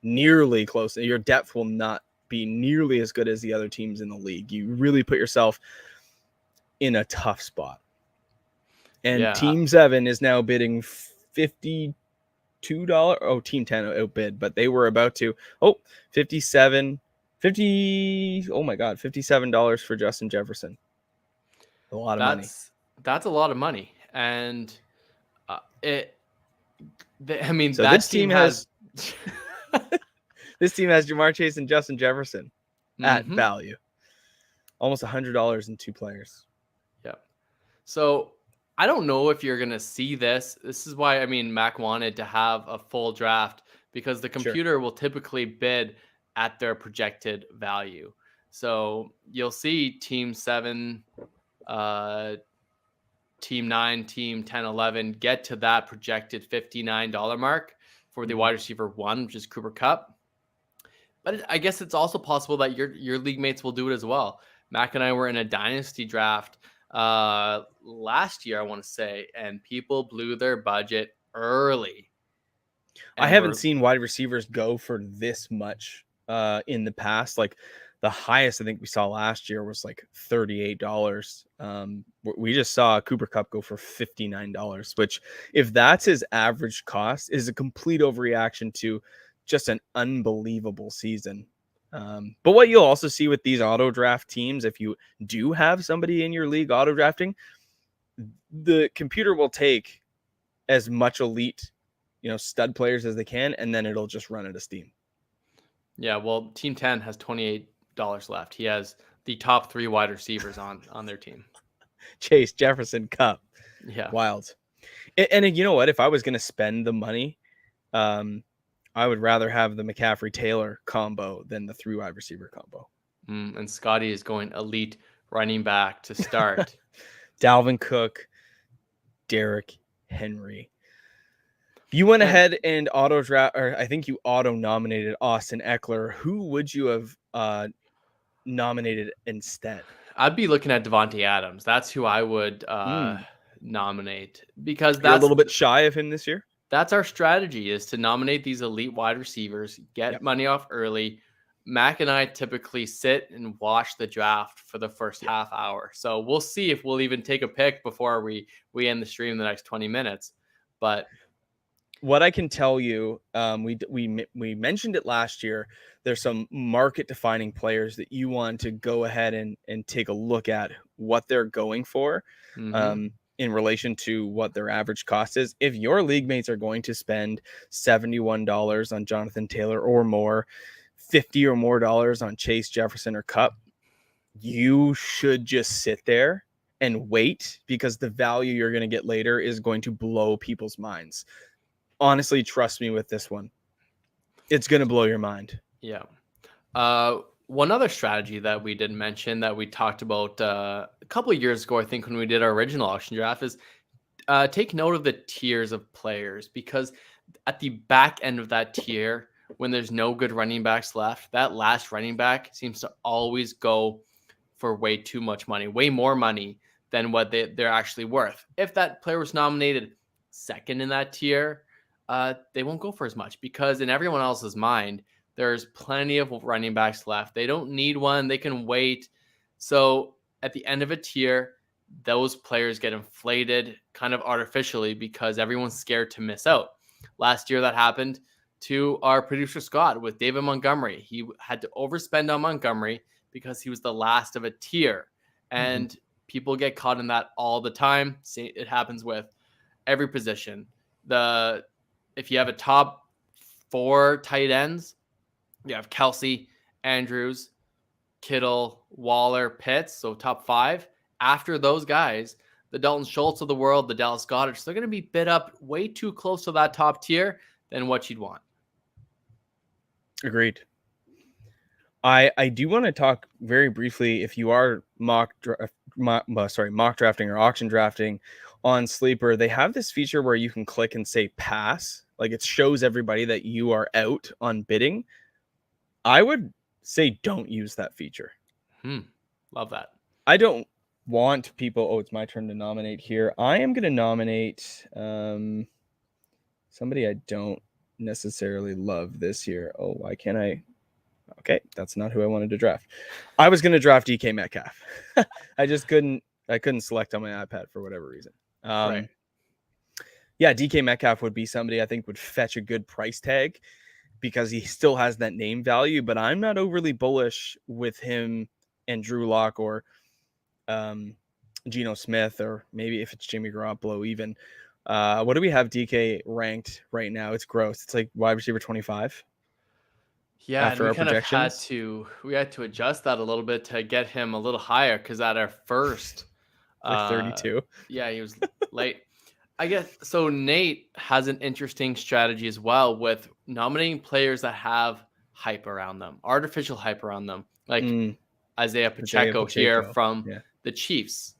nearly close. Your depth will not be nearly as good as the other teams in the league. You really put yourself in a tough spot. And Team 7 is now bidding $52. Oh, Team 10 outbid, but they were about to. Oh, $57 for Justin Jefferson. A lot of money. That's a lot of money. And this team has this team has Jamar Chase and Justin Jefferson at value. Almost $100 in two players. Yeah. So I don't know if you're going to see this. This is why, Mac wanted to have a full draft because the computer will typically bid at their projected value. So you'll see Team 7, Team 9, Team 10, 11 get to that projected $59 mark for the wide receiver 1, which is Cooper Kupp. But I guess it's also possible that your league mates will do it as well. Mac and I were in a dynasty draft last year, I want to say, and people blew their budget early. I haven't seen wide receivers go for this much in the past. Like the highest I think we saw last year was like $38. We just saw Cooper Kupp go for $59, which if that's his average cost is a complete overreaction to just an unbelievable season. But what you'll also see with these auto draft teams, if you do have somebody in your league auto drafting, the computer will take as much elite, stud players as they can, and then it'll just run out of steam. Yeah, well, Team 10 has $28 left. He has the top 3 wide receivers on their team. Chase, Jefferson, Kupp. Yeah. Wild. And you know what? If I was going to spend the money, I would rather have the McCaffrey-Taylor combo than the 3 wide receiver combo. And Scotty is going elite running back to start. Dalvin Cook, Derrick Henry. You went ahead and auto draft, or I think you auto nominated Austin Eckler. Who would you have nominated instead? I'd be looking at Devontae Adams. That's who I would nominate because You're a little bit shy of him this year. That's our strategy, is to nominate these elite wide receivers, get money off early. Mac and I typically sit and watch the draft for the first half hour. So we'll see if we'll even take a pick before we end the stream the next 20 minutes. But what I can tell you, we mentioned it last year. There's some market defining players that you want to go ahead and take a look at what they're going for, in relation to what their average cost is. If your league mates are going to spend $71 on Jonathan Taylor or more, $50 or more on Chase, Jefferson, or Cup, you should just sit there and wait, because the value you're going to get later is going to blow people's minds. Honestly, trust me with this one. It's going to blow your mind. Yeah. One other strategy that we didn't mention that we talked about a couple of years ago, I think, when we did our original auction draft, is take note of the tiers of players, because at the back end of that tier, when there's no good running backs left, that last running back seems to always go for way too much money, way more money than what they're actually worth. If that player was nominated second in that tier, they won't go for as much, because in everyone else's mind, there's plenty of running backs left. They don't need one. They can wait. So at the end of a tier, those players get inflated kind of artificially, because everyone's scared to miss out. Last year that happened to our producer Scott with David Montgomery. He had to overspend on Montgomery because he was the last of a tier. And people get caught in that all the time. It happens with every position. If you have a top 4 tight ends, you have Kelsey, Andrews, Kittle, Waller, Pitts, so top 5. After those guys, the Dalton Schultz of the world, the Dallas Goddard, they're going to be bid up way too close to that top tier than what you'd want. Agreed. I do want to talk very briefly, if you are mock drafting or auction drafting on Sleeper, they have this feature where you can click and say pass. Like, it shows everybody that you are out on bidding. I would say don't use that feature. Love that. I don't want people. Oh, it's my turn to nominate here. I am going to nominate somebody I don't necessarily love this year. Oh, why can't I? Okay, that's not who I wanted to draft. I was going to draft DK Metcalf. I just couldn't select on my iPad for whatever reason. Right. Yeah, DK Metcalf would be somebody I think would fetch a good price tag, because he still has that name value, but I'm not overly bullish with him and Drew Lock or Geno Smith, or maybe if it's Jimmy Garoppolo even. What do we have DK ranked right now? It's gross. It's like wide receiver 25. Yeah, after and we our kind of projections. had to adjust that a little bit to get him a little higher, because at our first, Like 32. Yeah, he was late. I guess so. Nate has an interesting strategy as well with nominating players that have hype around them, artificial hype around them, like Isaiah Pacheco here from the Chiefs.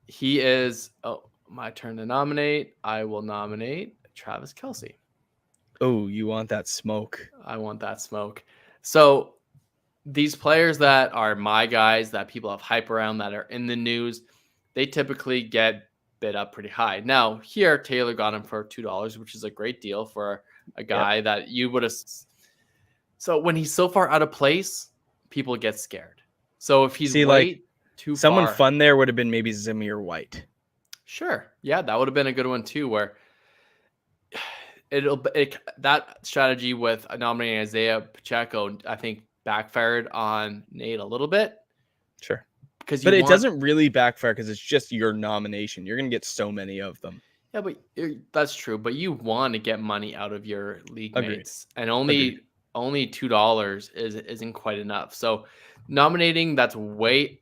He is. Oh, my turn to nominate. I will nominate Travis Kelce. Oh, you want that smoke? I want that smoke. So these players that are my guys that people have hype around, that are in the news, they typically get bid up pretty high. Now here, Taylor got him for $2, which is a great deal for a guy that you would have. So when he's so far out of place, people get scared. So if he's too someone far, fun there would have been maybe Zamir White. Sure. Yeah, that would have been a good one too, where that strategy with nominating Isaiah Pacheco, I think, backfired on Nate a little bit. Sure. But it doesn't really backfire, because it's just your nomination. You're going to get so many of them. Yeah, but that's true. But you want to get money out of your league mates, and only $2 isn't quite enough. So nominating, that's way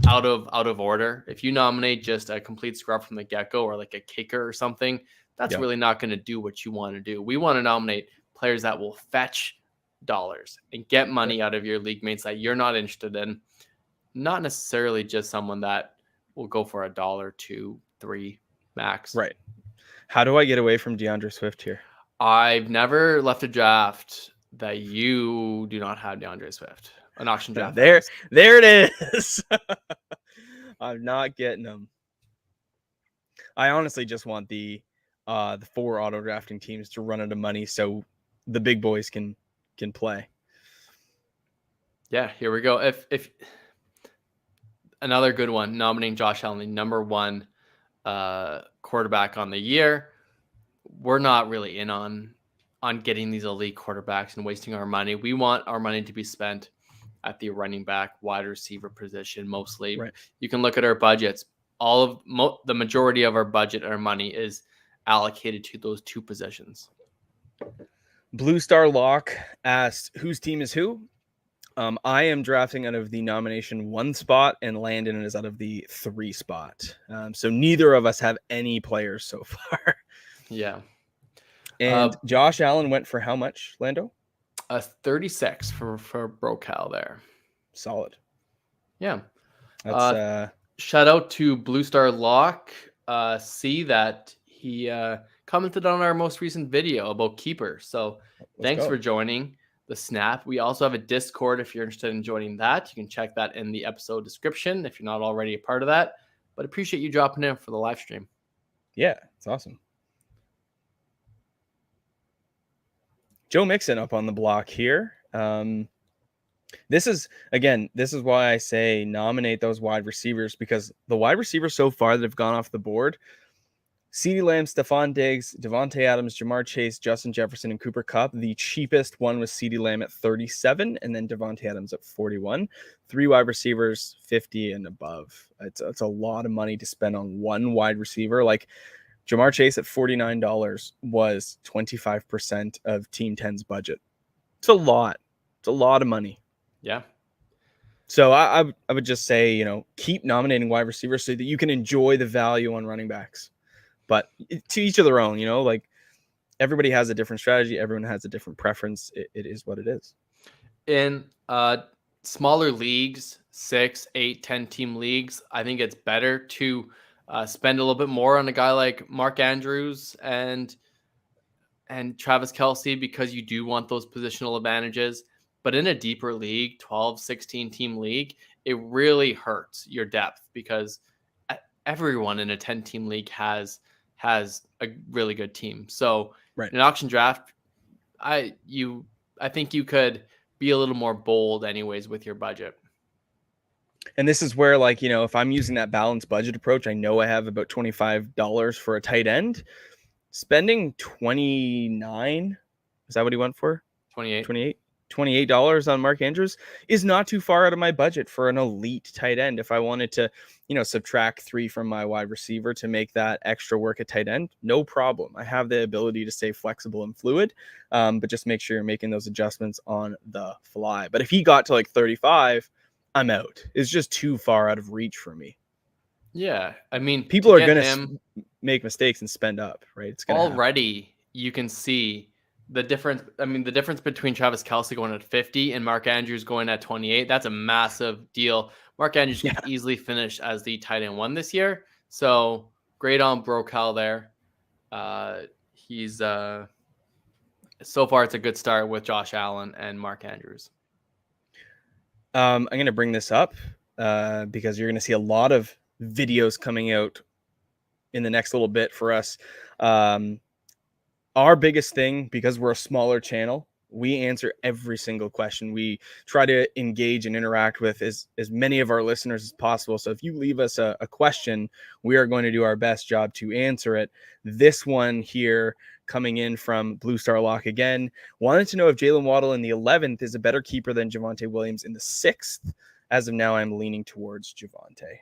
out of order. If you nominate just a complete scrub from the get-go, or like a kicker or something, that's really not going to do what you want to do. We want to nominate players that will fetch dollars and get money out of your league mates that you're not interested in. Not necessarily just someone that will go for $1, $2, $3 max. Right. How do I get away from DeAndre Swift here? I've never left a draft that you do not have DeAndre Swift. An auction draft. There it is. I'm not getting them. I honestly just want the 4 auto drafting teams to run out of money so the big boys can play. Yeah, here we go. If another good one, nominating Josh Allen, number 1 quarterback on the year. we're not really in on getting these elite quarterbacks and wasting our money. We want our money to be spent at the running back, wide receiver position mostly. Right. You can look at our budgets. All of the majority of our budget, our money is allocated to those two positions. Blue Star Lock asked, whose team is who? I am drafting out of the nomination 1 spot, and Landon is out of the 3 spot. So neither of us have any players so far. Yeah. And Josh Allen went for how much, Lando? A 36 for Brocal there. Solid. Yeah. That's shout out to Blue Star Lock. See that he commented on our most recent video about keeper. So thanks for joining the Snap. We also have a Discord if you're interested in joining that. You can check that in the episode description if you're not already a part of that. But appreciate you dropping in for the live stream. Yeah, it's awesome. Joe Mixon up on the block here. This is why I say nominate those wide receivers, because the wide receivers so far that have gone off the board, CeeDee Lamb, Stephon Diggs, Devontae Adams, Jamar Chase, Justin Jefferson, and Cooper Kupp. The cheapest one was CeeDee Lamb at 37, and then Devontae Adams at 41. 3 wide receivers, 50 and above. It's a lot of money to spend on one wide receiver. Like Jamar Chase at $49 was 25% of Team 10's budget. It's a lot. It's a lot of money. Yeah. So I would just say, keep nominating wide receivers so that you can enjoy the value on running backs. But to each of their own, like everybody has a different strategy. Everyone has a different preference. It is what it is. In smaller leagues, 6, 8, 10 team leagues, I think it's better to spend a little bit more on a guy like Mark Andrews and Travis Kelce, because you do want those positional advantages. But in a deeper league, 12, 16 team league, it really hurts your depth, because everyone in a 10 team league has a really good team. So right. In an auction draft, I think you could be a little more bold anyways with your budget. And this is where, like, if I'm using that balanced budget approach, I know I have about $25 for a tight end. Spending $29, is that what he went for? 28. $28 on Mark Andrews is not too far out of my budget for an elite tight end. If I wanted to, subtract 3 from my wide receiver to make that extra work at tight end, no problem. I have the ability to stay flexible and fluid, but just make sure you're making those adjustments on the fly. But if he got to like 35, I'm out. It's just too far out of reach for me. Yeah. I mean, people are going to make mistakes and spend up, right? It's going to already happen. You can see the difference. I mean, the difference between Travis Kelce going at 50 and Mark Andrews going at 28, that's a massive deal. Mark Andrews could easily finish as the tight end 1 this year. So great on Brocal there. He's so far it's a good start with Josh Allen and Mark Andrews. I'm going to bring this up because you're going to see a lot of videos coming out in the next little bit for us. Our biggest thing, because we're a smaller channel, we answer every single question. We try to engage and interact with as many of our listeners as possible. So if you leave us a question, we are going to do our best job to answer it. This one here coming in from Blue Star Lock again, wanted to know if Jalen Waddle in the 11th is a better keeper than Javonte Williams in the 6th. As of now, I'm leaning towards Javonte.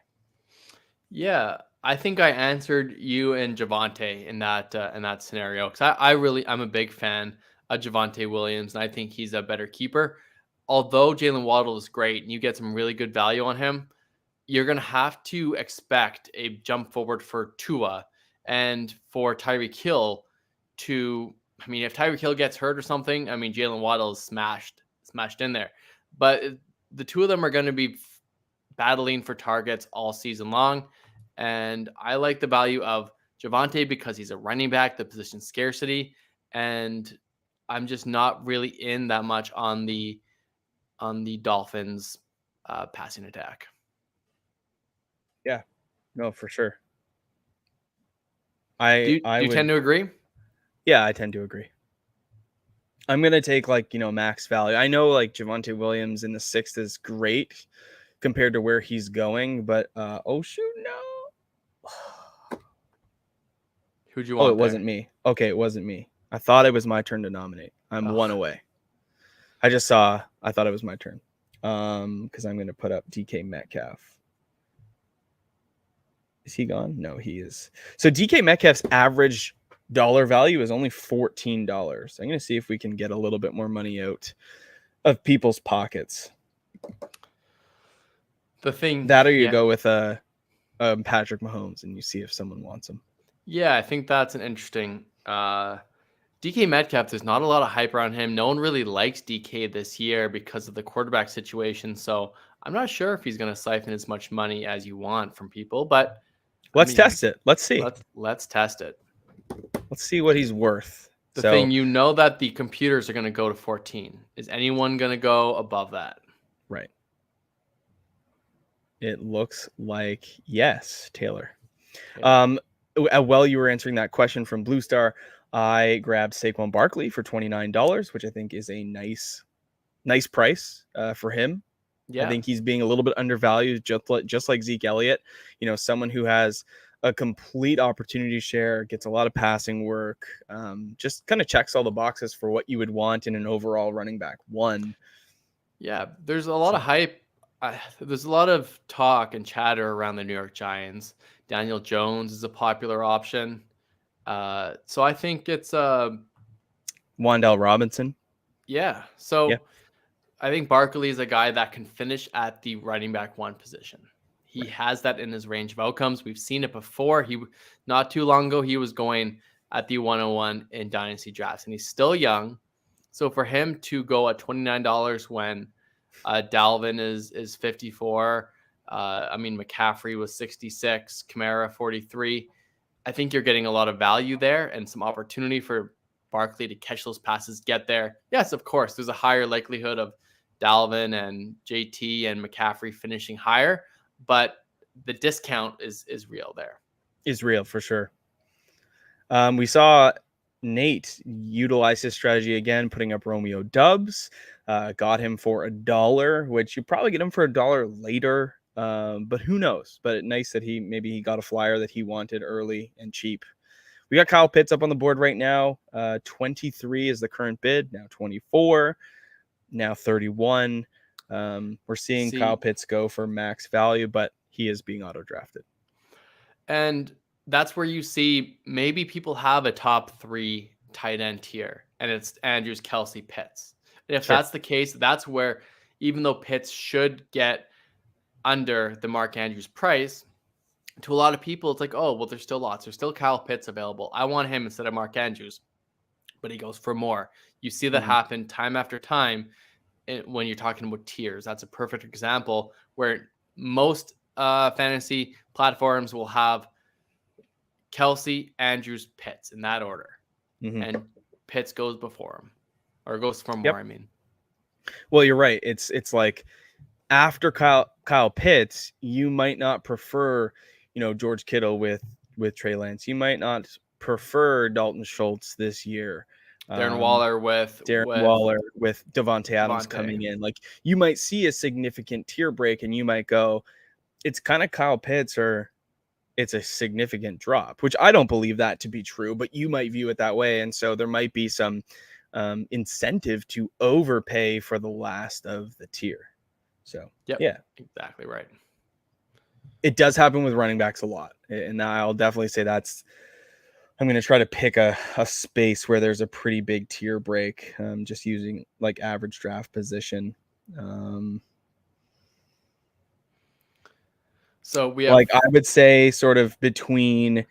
Yeah, I think I answered you and Javonte in that scenario, because I'm a big fan of Javonte Williams, and I think he's a better keeper. Although Jalen Waddle is great and you get some really good value on him, you're going to have to expect a jump forward for Tua and for Tyreek Hill to, I mean, if Tyreek Hill gets hurt or something, I mean, Jalen Waddle is smashed in there. But the two of them are going to be battling for targets all season long. And I like the value of Javonte because he's a running back, the position scarcity, and I'm just not really in that much on the Dolphins passing attack. Yeah, no, for sure. Do you tend to agree? Yeah, I tend to agree. I'm going to take max value. I know Javonte Williams in the 6th is great compared to where he's going, but oh shoot, no. Who'd you Oh, it want wasn't there? me. Okay, it wasn't me. I thought it was my turn to nominate. I'm one Oh, away. I thought it was my turn. Because I'm going to put up DK Metcalf. Is he gone? No, he is. So DK Metcalf's average dollar value is only $14. I'm going to see if we can get a little bit more money out of people's pockets. the thing, That or you yeah. go with Patrick Mahomes and you see if someone wants him. Yeah, I think that's an interesting. DK Metcalf, there's not a lot of hype around him. No one really likes DK this year because of the quarterback situation. So I'm not sure if he's going to siphon as much money as you want from people. But I Let's mean, test it. Let's see. let's test it. Let's see what he's worth. The So, thing, you know that the computers are going to go to 14. Is anyone going to go above that? right. It looks like yes, Taylor. Taylor. While you were answering that question from Blue Star, I grabbed Saquon Barkley for $29, which I think is a nice price for him. I Yeah. think he's being a little bit undervalued, just like Zeke Elliott. You know, someone who has a complete opportunity share, gets a lot of passing work, just kind of checks all the boxes for what you would want in an overall running back one. Yeah. There's a lot of hype. There's a lot of talk and chatter around the New York Giants. Daniel Jones is a popular option. So I think it's Wan'Dale Robinson. yeah. Yeah. So I think Barkley is a guy that can finish at the running back one position. He Right. has that in his range of outcomes. We've seen it before. He not too long ago he was going at the 101 in dynasty drafts, and he's still young. So for him to go at $29 when Dalvin is 54, I mean McCaffrey was 66, Kamara 43. I think you're getting a lot of value there and some opportunity for Barkley to catch those passes, get there. Yes, of course, there's a higher likelihood of Dalvin and JT and McCaffrey finishing higher, but the discount is real there. Is real for sure. We saw Nate utilize his strategy again, putting up Romeo Dubs. Got him for $1, which you probably get him for $1 later. But who knows? But nice that he got a flyer that he wanted early and cheap. We got Kyle Pitts up on the board right now. 23 is the current bid. Now 24. Now 31. We're seeing Kyle Pitts go for max value, but he is being auto drafted. And that's where you see maybe people have a top 3 tight end tier, and it's Andrews, Kelsey, Pitts. And if that's the case, that's where, even though Pitts should get under the Mark Andrews price, to a lot of people, it's like, oh, well, there's still lots. There's still Kyle Pitts available. I want him instead of Mark Andrews, but he goes for more. You see that happen time after time when you're talking about tiers. That's a perfect example where most fantasy platforms will have Kelsey, Andrews, Pitts in that order. And Pitts goes before him, or goes for more, I mean. Well, you're right. It's like after Kyle Pitts, you might not prefer, George Kittle with Trey Lance. You might not prefer Dalton Schultz this year. Darren Waller with Devontae Adams coming in. Like, you might see a significant tier break and you might go, it's kind of Kyle Pitts or it's a significant drop, which I don't believe that to be true, but you might view it that way. And so there might be some incentive to overpay for the last of the tier. So, yeah, exactly right. It does happen with running backs a lot. And I'll definitely say I'm going to try to pick a space where there's a pretty big tier break, just using like average draft position. So we have, like, I would say sort of between,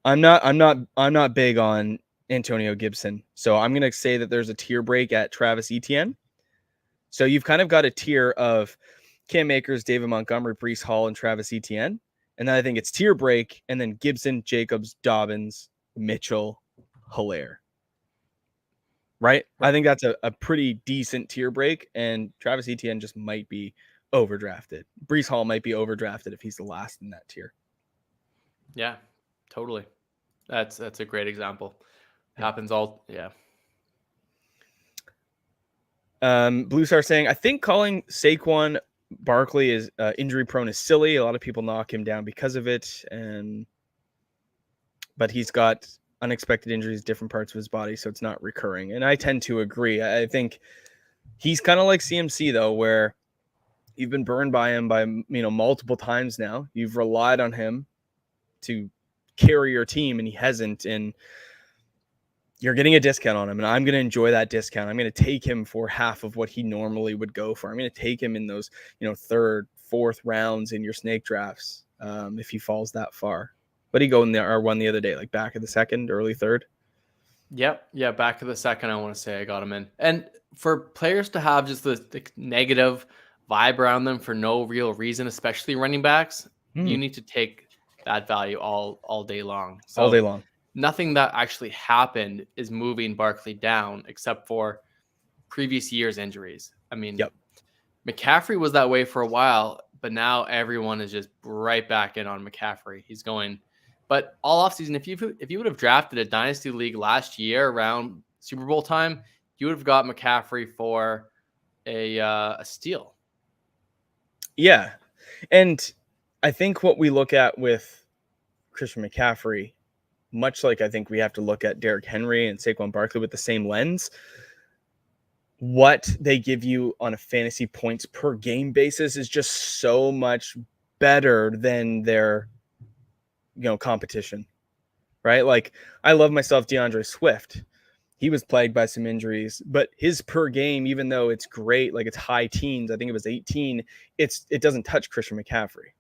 I'm not big on Antonio Gibson. So I'm going to say that there's a tier break at Travis Etienne. So you've kind of got a tier of Cam Akers, David Montgomery, Breece Hall, and Travis Etienne. And then I think it's tier break, and then Gibson, Jacobs, Dobbins, Mitchell, Hilaire. Right? I think that's a pretty decent tier break, and Travis Etienne just might be overdrafted. Breece Hall might be overdrafted if he's the last in that tier. Yeah, totally. That's a great example. Happens all, Blue Star saying, I think calling Saquon Barkley is injury prone is silly. A lot of people knock him down because of it. And but he's got unexpected injuries, different parts of his body, so it's not recurring. And I tend to agree. I think he's kind of like CMC though, where you've been burned by him by multiple times now. You've relied on him to carry your team, and he hasn't. And you're getting a discount on him, and I'm going to enjoy that discount. I'm going to take him for half of what he normally would go for. I'm going to take him in those, third, fourth rounds in your snake drafts if he falls that far. But he go in there or one the other day, like back of the second, early third. Yep. Yeah. Back of the second, I want to say I got him in. And for players to have just the negative vibe around them for no real reason, especially running backs, you need to take that value all day long. So all day long. Nothing that actually happened is moving Barkley down except for previous year's injuries. I mean, Yep. McCaffrey was that way for a while, but now everyone is just right back in on McCaffrey. He's going, but all offseason, if you would have drafted a dynasty league last year around Super Bowl time, you would have got McCaffrey for a steal. Yeah, and I think what we look at with Christian McCaffrey, much like I think we have to look at Derrick Henry and Saquon Barkley with the same lens, what they give you on a fantasy points per game basis is just so much better than their competition, right? Like, I love myself DeAndre Swift. He was plagued by some injuries, but his per game, even though it's great, like it's high teens, I think it was 18, it doesn't touch Christian McCaffrey.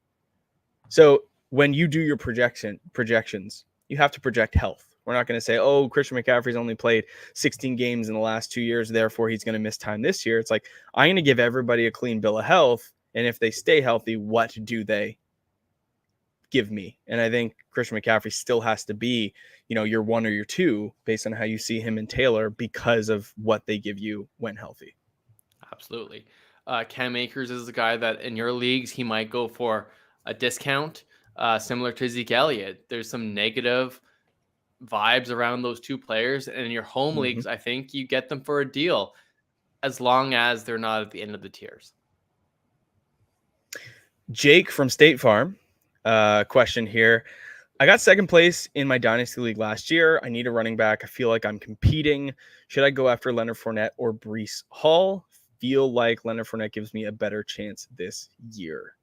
So when you do your projections, you have to project health. We're not going to say, oh, Christian McCaffrey's only played 16 games in the last 2 years, therefore he's going to miss time this year. It's like, I'm going to give everybody a clean bill of health, and if they stay healthy, what do they give me? And I think Christian McCaffrey still has to be, your one or your two based on how you see him and Taylor because of what they give you when healthy. Absolutely. Cam Akers is the guy that in your leagues, he might go for a discount, similar to Zeke Elliott. There's some negative vibes around those two players. And in your home leagues, I think you get them for a deal as long as they're not at the end of the tiers. Jake from State Farm, question here. I got second place in my Dynasty League last year. I need a running back. I feel like I'm competing. Should I go after Leonard Fournette or Breece Hall? Feel like Leonard Fournette gives me a better chance this year.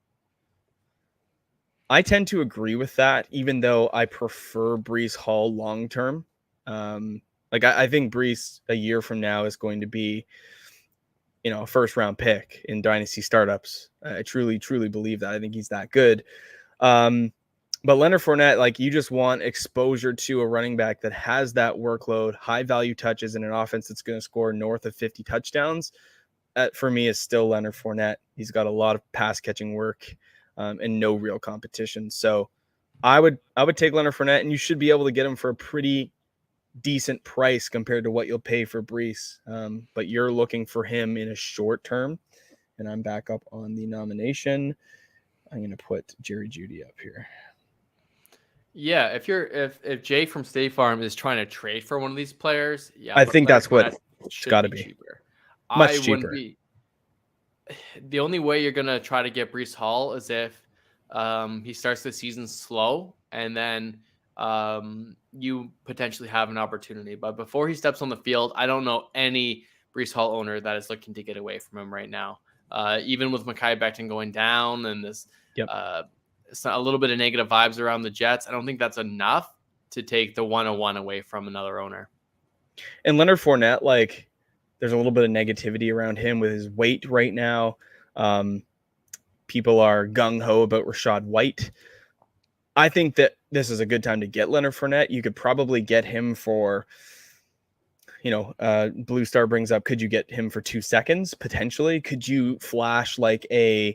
I tend to agree with that, even though I prefer Breece Hall long term. I think Breece a year from now is going to be, a first round pick in dynasty startups. I truly, truly believe that. I think he's that good. But Leonard Fournette, like, you just want exposure to a running back that has that workload, high value touches, and an offense that's going to score north of 50 touchdowns. That for me is still Leonard Fournette. He's got a lot of pass catching work and no real competition. So I would take Leonard Fournette, and you should be able to get him for a pretty decent price compared to what you'll pay for Breece. But you're looking for him in a short term, and I'm back up on the nomination. I'm going to put Jerry Jeudy up here. Yeah, if Jay from State Farm is trying to trade for one of these players, yeah, I think that's what it's got to be. Cheaper. Much cheaper. The only way you're gonna try to get Breece Hall is if he starts the season slow, and then you potentially have an opportunity. But before he steps on the field, I don't know any Breece Hall owner that is looking to get away from him right now. Even with Mekhi Becton going down and this. It's a little bit of negative vibes around the Jets. I don't think that's enough to take the 101 away from another owner. And Leonard Fournette, like, there's a little bit of negativity around him with his weight right now. People are gung-ho about Rachaad White. I think that this is a good time to get Leonard Fournette. You could probably get him for, Blue Star brings up, could you get him for 2 seconds? Potentially. Could you flash like a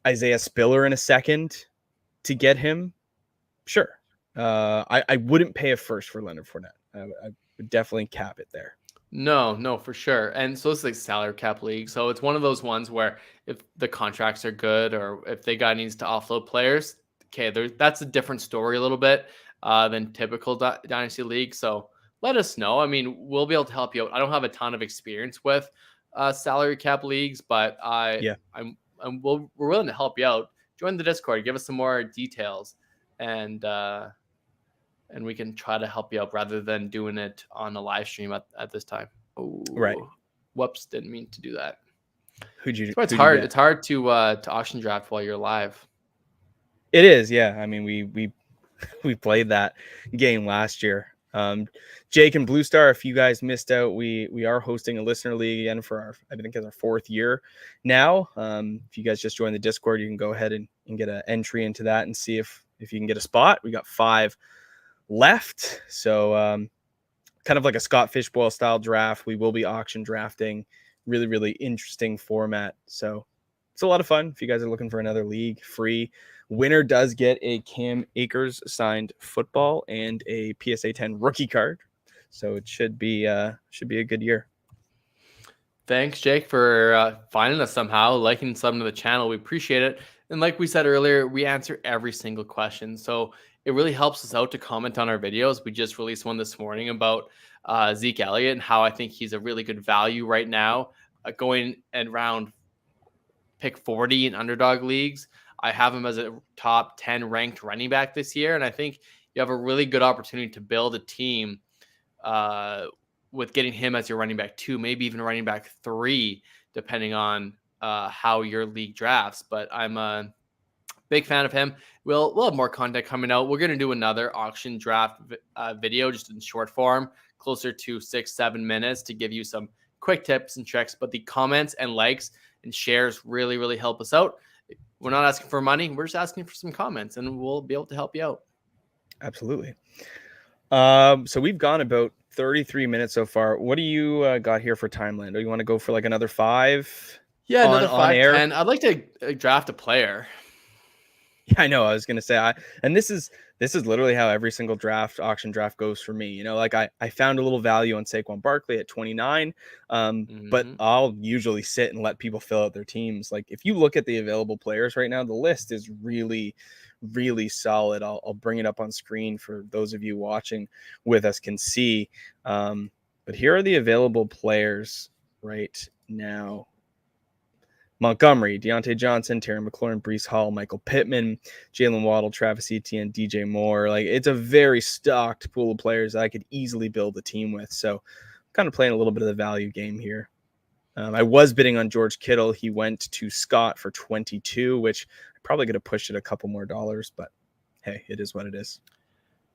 Isaiah Spiller in a second to get him? Sure. I wouldn't pay a first for Leonard Fournette. I would definitely cap it there. No, for sure. And so it's like salary cap league. So it's one of those ones where if the contracts are good or if they got needs to offload players, okay, that's a different story a little bit than typical dynasty league. So let us know. I mean, we'll be able to help you out. I don't have a ton of experience with salary cap leagues, but we're willing to help you out. Join the Discord, give us some more details, and and we can try to help you out rather than doing it on a live stream at this time. Right. Oh, whoops! Didn't mean to do that. Who'd you So it's who'd you hard. get? It's hard to auction draft while you're live. It is, yeah. I mean, we played that game last year. Jake and Blue Star, if you guys missed out, we are hosting a listener league again for our, I think it's our 4th year now. If you guys just join the Discord, you can go ahead and get an entry into that and see if you can get a spot. We got 5 left, so kind of like a Scott Fishbowl style draft. We will be auction drafting. Really, really interesting format. So it's a lot of fun. If you guys are looking for another league, free. Winner does get a Cam Akers signed football and a PSA 10 rookie card. So it should be a good year. Thanks, Jake, for finding us somehow, liking some of the channel. We appreciate it. And like we said earlier, we answer every single question. So it really helps us out to comment on our videos. We just released one this morning about Zeke Elliott and how I think he's a really good value right now, going and round pick 40 in underdog leagues. I have him as a top 10 ranked running back this year. And I think you have a really good opportunity to build a team with getting him as your running back 2, maybe even running back 3, depending on how your league drafts. But I'm a big fan of him. We'll have more content coming out. We're going to do another auction draft video just in short form, closer to 6-7 minutes, to give you some quick tips and tricks. But the comments and likes and shares really, really help us out. We're not asking for money. We're just asking for some comments, and we'll be able to help you out. Absolutely. So we've gone about 33 minutes so far. What do you got here for Timeland? Do you want to go for like another 5? Yeah, another 5, air? 10. I'd like to draft a player. Yeah, I know. I was gonna say, and this is literally how every single auction draft goes for me. You know, like I found a little value on Saquon Barkley at 29, but I'll usually sit and let people fill out their teams. Like if you look at the available players right now, the list is really, really solid. I'll bring it up on screen for those of you watching with us can see. But here are the available players right now. Montgomery, Deontay Johnson, Terry McLaurin, Breece Hall, Michael Pittman, Jalen Waddle, Travis Etienne, DJ Moore. Like it's a very stocked pool of players that I could easily build a team with. So I'm kind of playing a little bit of the value game here. I was bidding on George Kittle. He went to Scott for 22, which I probably could have pushed it a couple more dollars, but hey, it is what it is.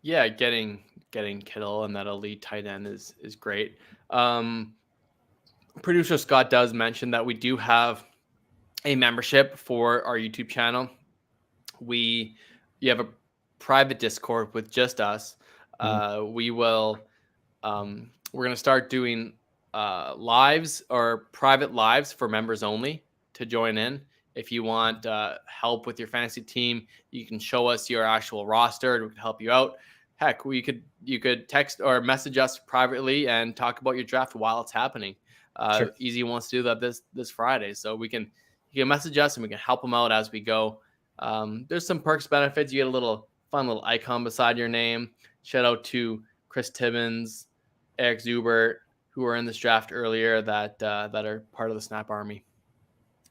Yeah, getting Kittle and that elite tight end is great. Producer Scott does mention that we do have a membership for our YouTube channel. You have a private Discord with just us. We will we're going to start doing lives or private lives for members only to join in. If you want help with your fantasy team, you can show us your actual roster and we can help you out. Heck, you could text or message us privately and talk about your draft while it's happening. Sure. Easy wants to do that this Friday, so you can message us and we can help them out as we go. There's some perks, benefits. You get a fun little icon beside your name. Shout out to Chris Timmons, Eric Zubert, who were in this draft earlier that are part of the Snap Army.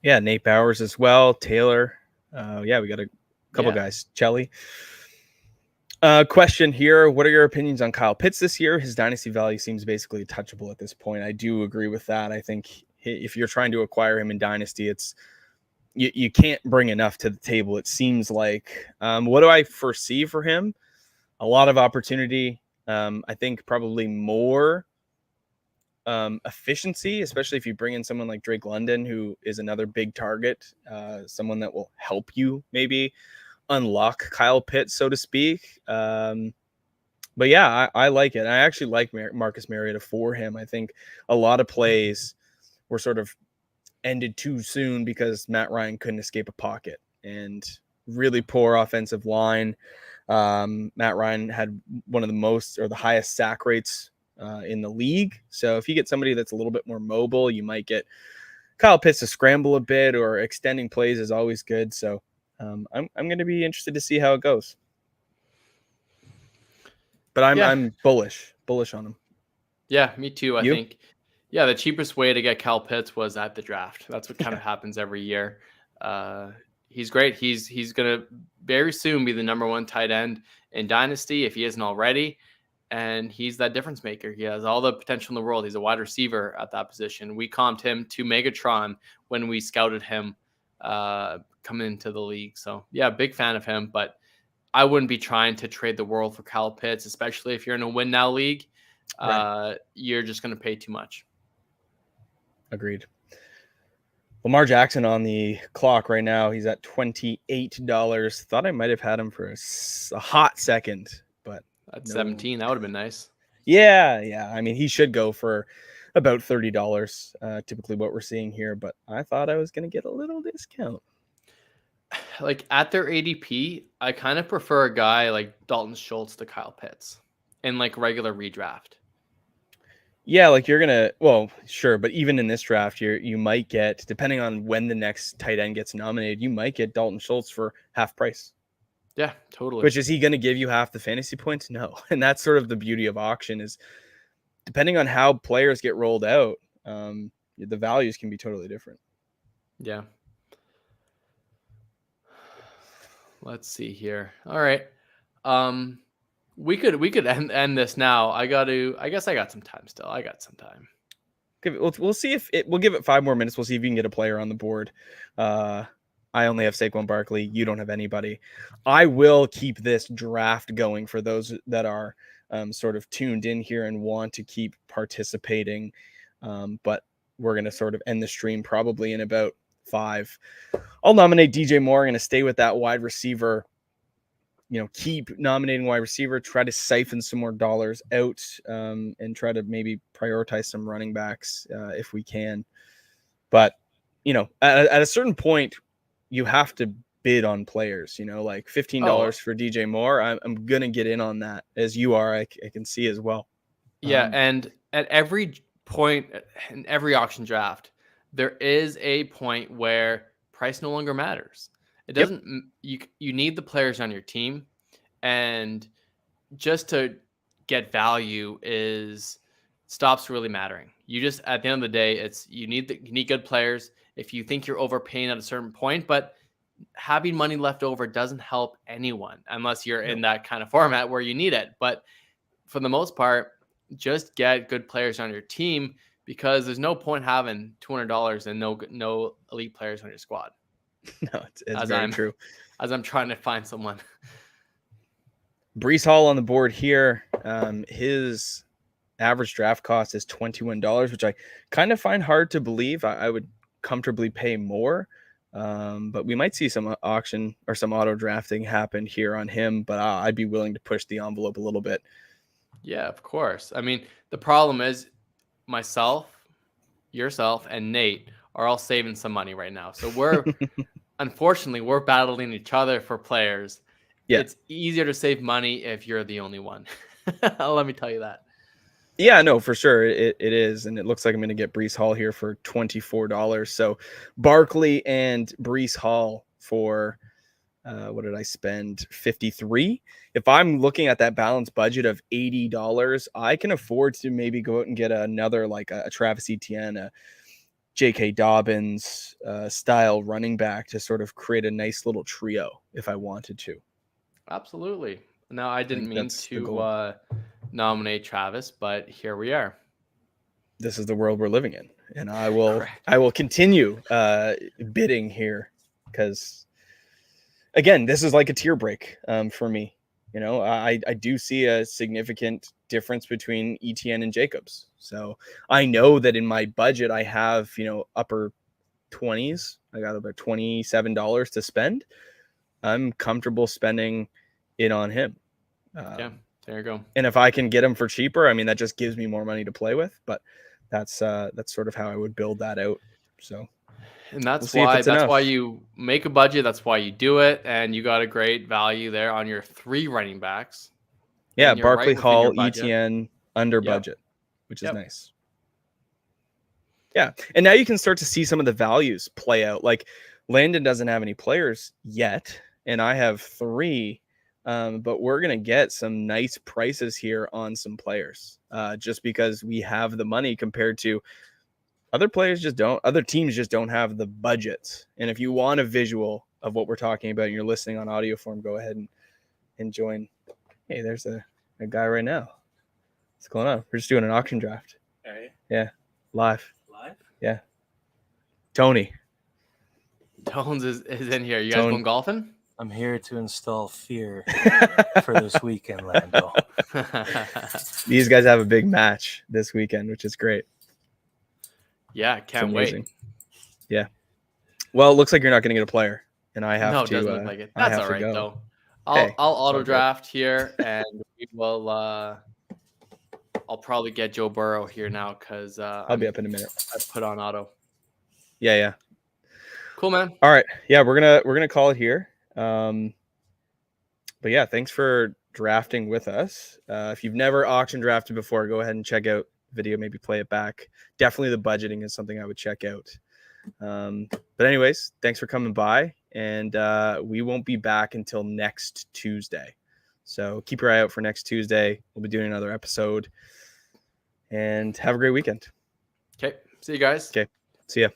Yeah, Nate Bowers as well. Taylor. Yeah, we got a couple guys. Chelly. Question here. What are your opinions on Kyle Pitts this year? His dynasty value seems basically touchable at this point. I do agree with that. I think if you're trying to acquire him in dynasty, you can't bring enough to the table, it seems like. What do I foresee for him? A lot of opportunity. I think probably more efficiency, especially if you bring in someone like Drake London, who is another big target, someone that will help you maybe unlock Kyle Pitts, so to speak. But yeah, I like it. I actually like Marcus Mariota for him. I think a lot of plays were sort of ended too soon because Matt Ryan couldn't escape a pocket, and really poor offensive line. Matt Ryan had one of the most or the highest sack rates in the league. So if you get somebody that's a little bit more mobile, you might get Kyle Pitts to scramble a bit, or extending plays is always good. So I'm going to be interested to see how it goes. But I'm bullish on him. Yeah, me too. I think, the cheapest way to get Kyle Pitts was at the draft. That's what kind of happens every year. He's great. He's going to very soon be the number 1 tight end in Dynasty if he isn't already. And he's that difference maker. He has all the potential in the world. He's a wide receiver at that position. We comped him to Megatron when we scouted him coming into the league. So, yeah, big fan of him. But I wouldn't be trying to trade the world for Kyle Pitts, especially if you're in a win now league. Right. You're just going to pay too much. Agreed. Lamar Jackson on the clock right now. He's at $28. Thought I might have had him for a hot second, but at 17, that would have been nice. Yeah. I mean, he should go for about $30, typically what we're seeing here, but I thought I was going to get a little discount. Like at their ADP, I kind of prefer a guy like Dalton Schultz to Kyle Pitts in like regular redraft. Yeah, like you're gonna, well, sure, but even in this draft, you might get, depending on when the next tight end gets nominated, you might get Dalton Schultz for half price. Yeah, totally. Which, is he going to give you half the fantasy points? No. And that's sort of the beauty of auction, is depending on how players get rolled out, the values can be totally different. Yeah. Let's see here. All right. We could end this now. I guess I got some time still. I got some time. We'll see if we'll give it 5 more minutes. We'll see if you can get a player on the board. I only have Saquon Barkley. You don't have anybody. I will keep this draft going for those that are sort of tuned in here and want to keep participating. But we're going to sort of end the stream probably in about 5. I'll nominate DJ Moore. I'm going to stay with that wide receiver. Keep nominating wide receiver, try to siphon some more dollars out, and try to maybe prioritize some running backs if we can. But, at a certain point, you have to bid on players, like $15 for DJ Moore. I'm going to get in on that, as you are. I can see as well. Yeah, and at every point in every auction draft, there is a point where price no longer matters. It doesn't. Yep. You need the players on your team, and just to get value stops really mattering. You just, at the end of the day, you need good players. If you think you're overpaying at a certain point, but having money left over doesn't help anyone unless you're in that kind of format where you need it. But for the most part, just get good players on your team, because there's no point having $200 and no elite players on your squad. No, it's very true. As I'm trying to find someone. Breece Hall on the board here. His average draft cost is $21, which I kind of find hard to believe. I would comfortably pay more, but we might see some auction or some auto drafting happen here on him. But I'd be willing to push the envelope a little bit. Yeah, of course. I mean, the problem is myself, yourself, and Nate are all saving some money right now. So unfortunately, we're battling each other for players. Yeah. It's easier to save money if you're the only one. Let me tell you that. Yeah, no, for sure. It is. And it looks like I'm going to get Breece Hall here for $24. So Barkley and Breece Hall for, what did I spend? $53. If I'm looking at that balanced budget of $80, I can afford to maybe go out and get another, like a Travis Etienne, a J.K. Dobbins style running back to sort of create a nice little trio if I wanted to. Absolutely. Now, I didn't mean to nominate Travis, but here we are. This is the world we're living in, and I will continue bidding here, because, again, this is like a tier break for me. I do see a significant difference between Etienne and Jacobs. So I know that in my budget, I have, upper 20s. I got about $27 to spend. I'm comfortable spending it on him. Yeah, there you go. And if I can get him for cheaper, I mean, that just gives me more money to play with. But that's sort of how I would build that out. So. And that's why you make a budget. That's why you do it. And you got a great value there on your 3 running backs. Yeah, Barkley, Hall, Etienne, under budget, which is nice. Yeah. And now you can start to see some of the values play out. Like, Landon doesn't have any players yet, and I have 3. But we're going to get some nice prices here on some players just because we have the money compared to other teams just don't have the budgets. And if you want a visual of what we're talking about and you're listening on audio form, go ahead and join Hey, there's a guy right now. What's going on? We're just doing an auction draft. Right. Yeah, live. Live? Yeah. Tony. Tones is in here. You guys Tone. going golfing? I'm here to install fear for this weekend, Lando. These guys have a big match this weekend, which is great. Yeah, It's can't amazing. wait. Yeah. Well, it looks like you're not going to get a player, and I have No, to. it doesn't look like it. I That's have all to right go. though. Hey, I'll all auto good. draft here, and we will. I'll probably get Joe Burrow here now because I'll be up in a minute. I put on auto. Yeah. Cool, man. All right. Yeah, we're gonna call it here. But yeah, thanks for drafting with us. If you've never auction drafted before, go ahead and check out the video. Maybe play it back. Definitely the budgeting is something I would check out. But anyways, thanks for coming by, and we won't be back until next Tuesday. So keep your eye out for next Tuesday. We'll be doing another episode, and have a great weekend. Okay. See you guys. Okay. See ya.